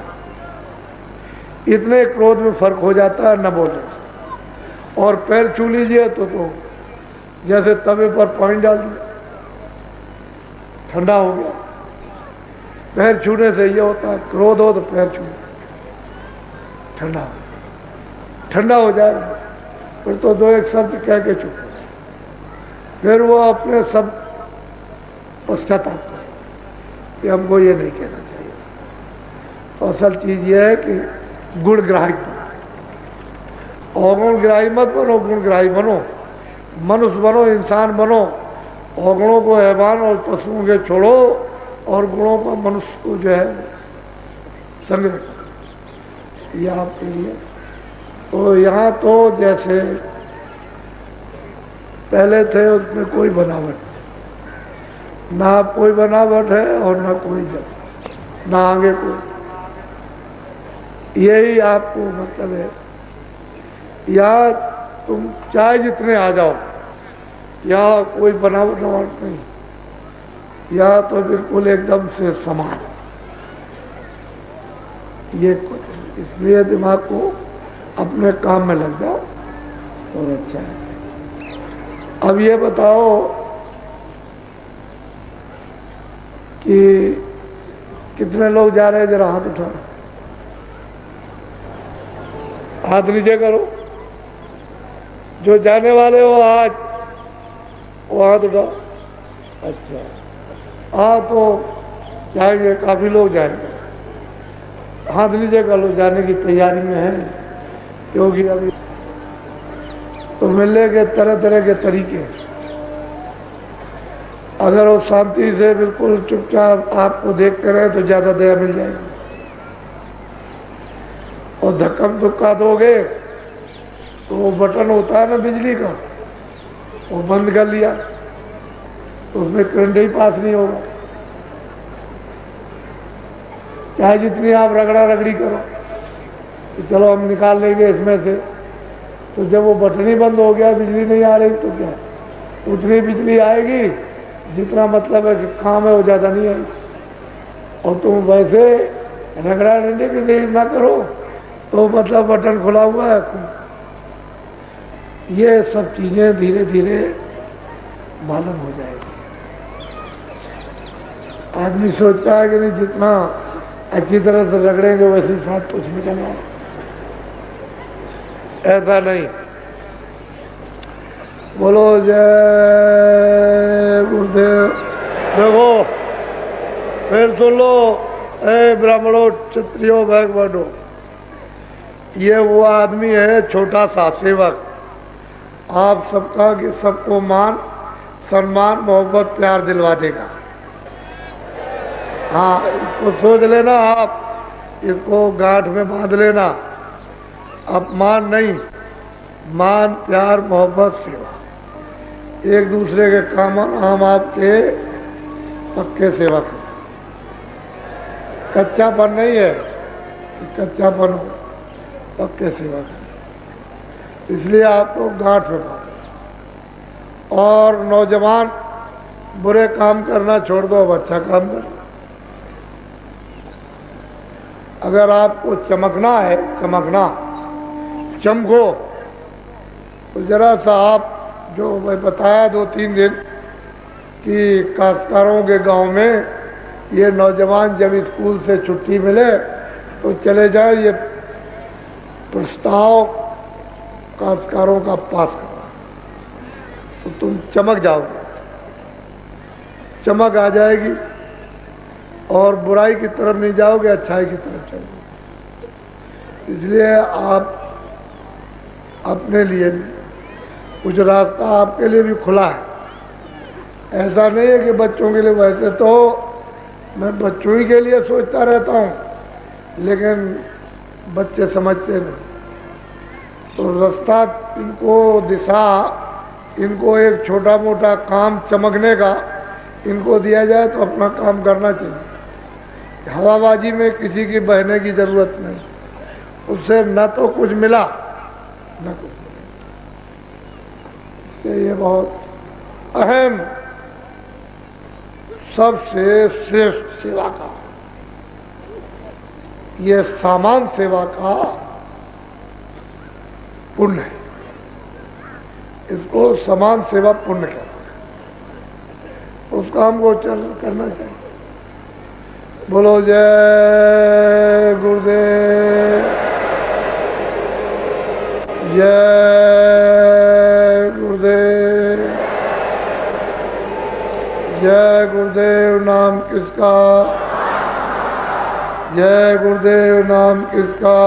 इतने क्रोध में फर्क हो जाता है न बोलने से। और पैर छू लीजिए तो जैसे तवे पर पानी डाल दिया, ठंडा हो गया। पैर छूने से ये होता है, क्रोध हो तो पैर छू, ठंडा हो जाएगा। फिर तो दो एक शब्द कह के चुप, फिर वो अपने सब पश्चाताप करे कि हमको ये नहीं कहना चाहिए। तो असल चीज ये है कि गुणग्राही बनो, अवगुणग्राही मत बनो, गुणग्राही बनो, मनुष्य बनो, इंसान बनो। अवगुणों को हैवान और पशुओं के छोड़ो और गुणों का मनुष्य को जो है संग्रह करो, ये आपके लिए। तो यहाँ तो जैसे पहले थे उसमें कोई बनावट, ना कोई बनावट है और ना कोई जब, ना आगे कोई। यही आपको मतलब है, या तुम चाहे जितने आ जाओ, या कोई बनावट नहीं, या तो बिल्कुल एकदम से समान। ये कुछ, इसलिए दिमाग को अपने काम में लग जाओ और अच्छा है। अब ये बताओ कि कितने लोग जा रहे हैं, जरा हाथ उठाओ, हाथ नीचे करो। जो जाने वाले हो आज वो हाथ उठाओ। अच्छा, हाँ तो जाएंगे, काफी लोग जाएंगे, हाथ नीचे कर लो, जाने की तैयारी में है। क्योंकि अभी तो मिलने के तरह तरह के तरीके, अगर वो शांति से बिल्कुल चुपचाप आपको देखते रहे तो ज्यादा दया मिल जाएगी। और धक्कम धुक्का दोगे तो वो बटन होता है ना बिजली का, वो बंद कर लिया तो उसमें करंट ही पास नहीं होगा। चाहे जितनी आप रगड़ा रगड़ी करो कि चलो हम निकाल लेंगे इसमें से, तो जब वो बटन ही बंद हो गया, बिजली नहीं आ रही, तो क्या उतनी बिजली आएगी जितना मतलब है कि काम है वो ज्यादा नहीं आएगी। और तुम वैसे रगड़ा रगड़ी की देर ना करो तो मतलब बटन खुला हुआ है। ये सब चीजें धीरे धीरे मालूम हो जाएगी। आदमी सोचता है कि नहीं जितना अच्छी तरह से रगड़ेंगे वैसे साथ कुछ निकल आए, ऐसा नहीं। बोलो जय गुरुदेव। देखो फिर सुन लो, ए ब्राह्मणों, क्षत्रियो, भगवानों, ये वो आदमी है छोटा सा सेवक, आप सबका कि सबको मान सम्मान मोहब्बत प्यार दिलवा देगा। हाँ, इसको सोच लेना, आप इसको गांठ में बांध लेना। अपमान नहीं, मान प्यार मोहब्बत सेवा, एक दूसरे के काम हम आपके पक्के सेवक हैं। कच्चापन नहीं है, कच्चापन हो, पक्के सेवक है। इसलिए आपको गांठ में बांधो। और नौजवान बुरे काम करना छोड़ दो, अब अच्छा काम करो। अगर आपको चमकना है, चमको, तो जरा सा आप जो मैं बताया 2-3 दिन कि काश्तकारों के गांव में ये नौजवान जब स्कूल से छुट्टी मिले तो चले जाए, ये प्रस्ताव काश्तकारों का पास करना, तो तुम चमक जाओगे, चमक आ जाएगी और बुराई की तरफ नहीं जाओगे, अच्छाई की तरफ चलोगे। इसलिए आप अपने लिए भी कुछ रास्ता आपके लिए भी खुला है। ऐसा नहीं है कि बच्चों के लिए, वैसे तो मैं बच्चों ही के लिए सोचता रहता हूँ, लेकिन बच्चे समझते नहीं। तो रास्ता इनको, दिशा इनको एक छोटा मोटा काम चमकने का इनको दिया जाए तो अपना काम करना चाहिए। हवाबाजी में किसी की बहने की जरूरत नहीं, उससे न तो कुछ मिला न कुछ मिला। ये बहुत अहम, सबसे श्रेष्ठ सेवा का, ये सामान सेवा का पुण्य है। इसको समान सेवा पुण्य कहते हैं। उस काम को करना चाहिए। बोलो जय गुरुदेव, जय गुरुदेव, जय गुरुदेव नाम किसका, जय गुरुदेव नाम किसका।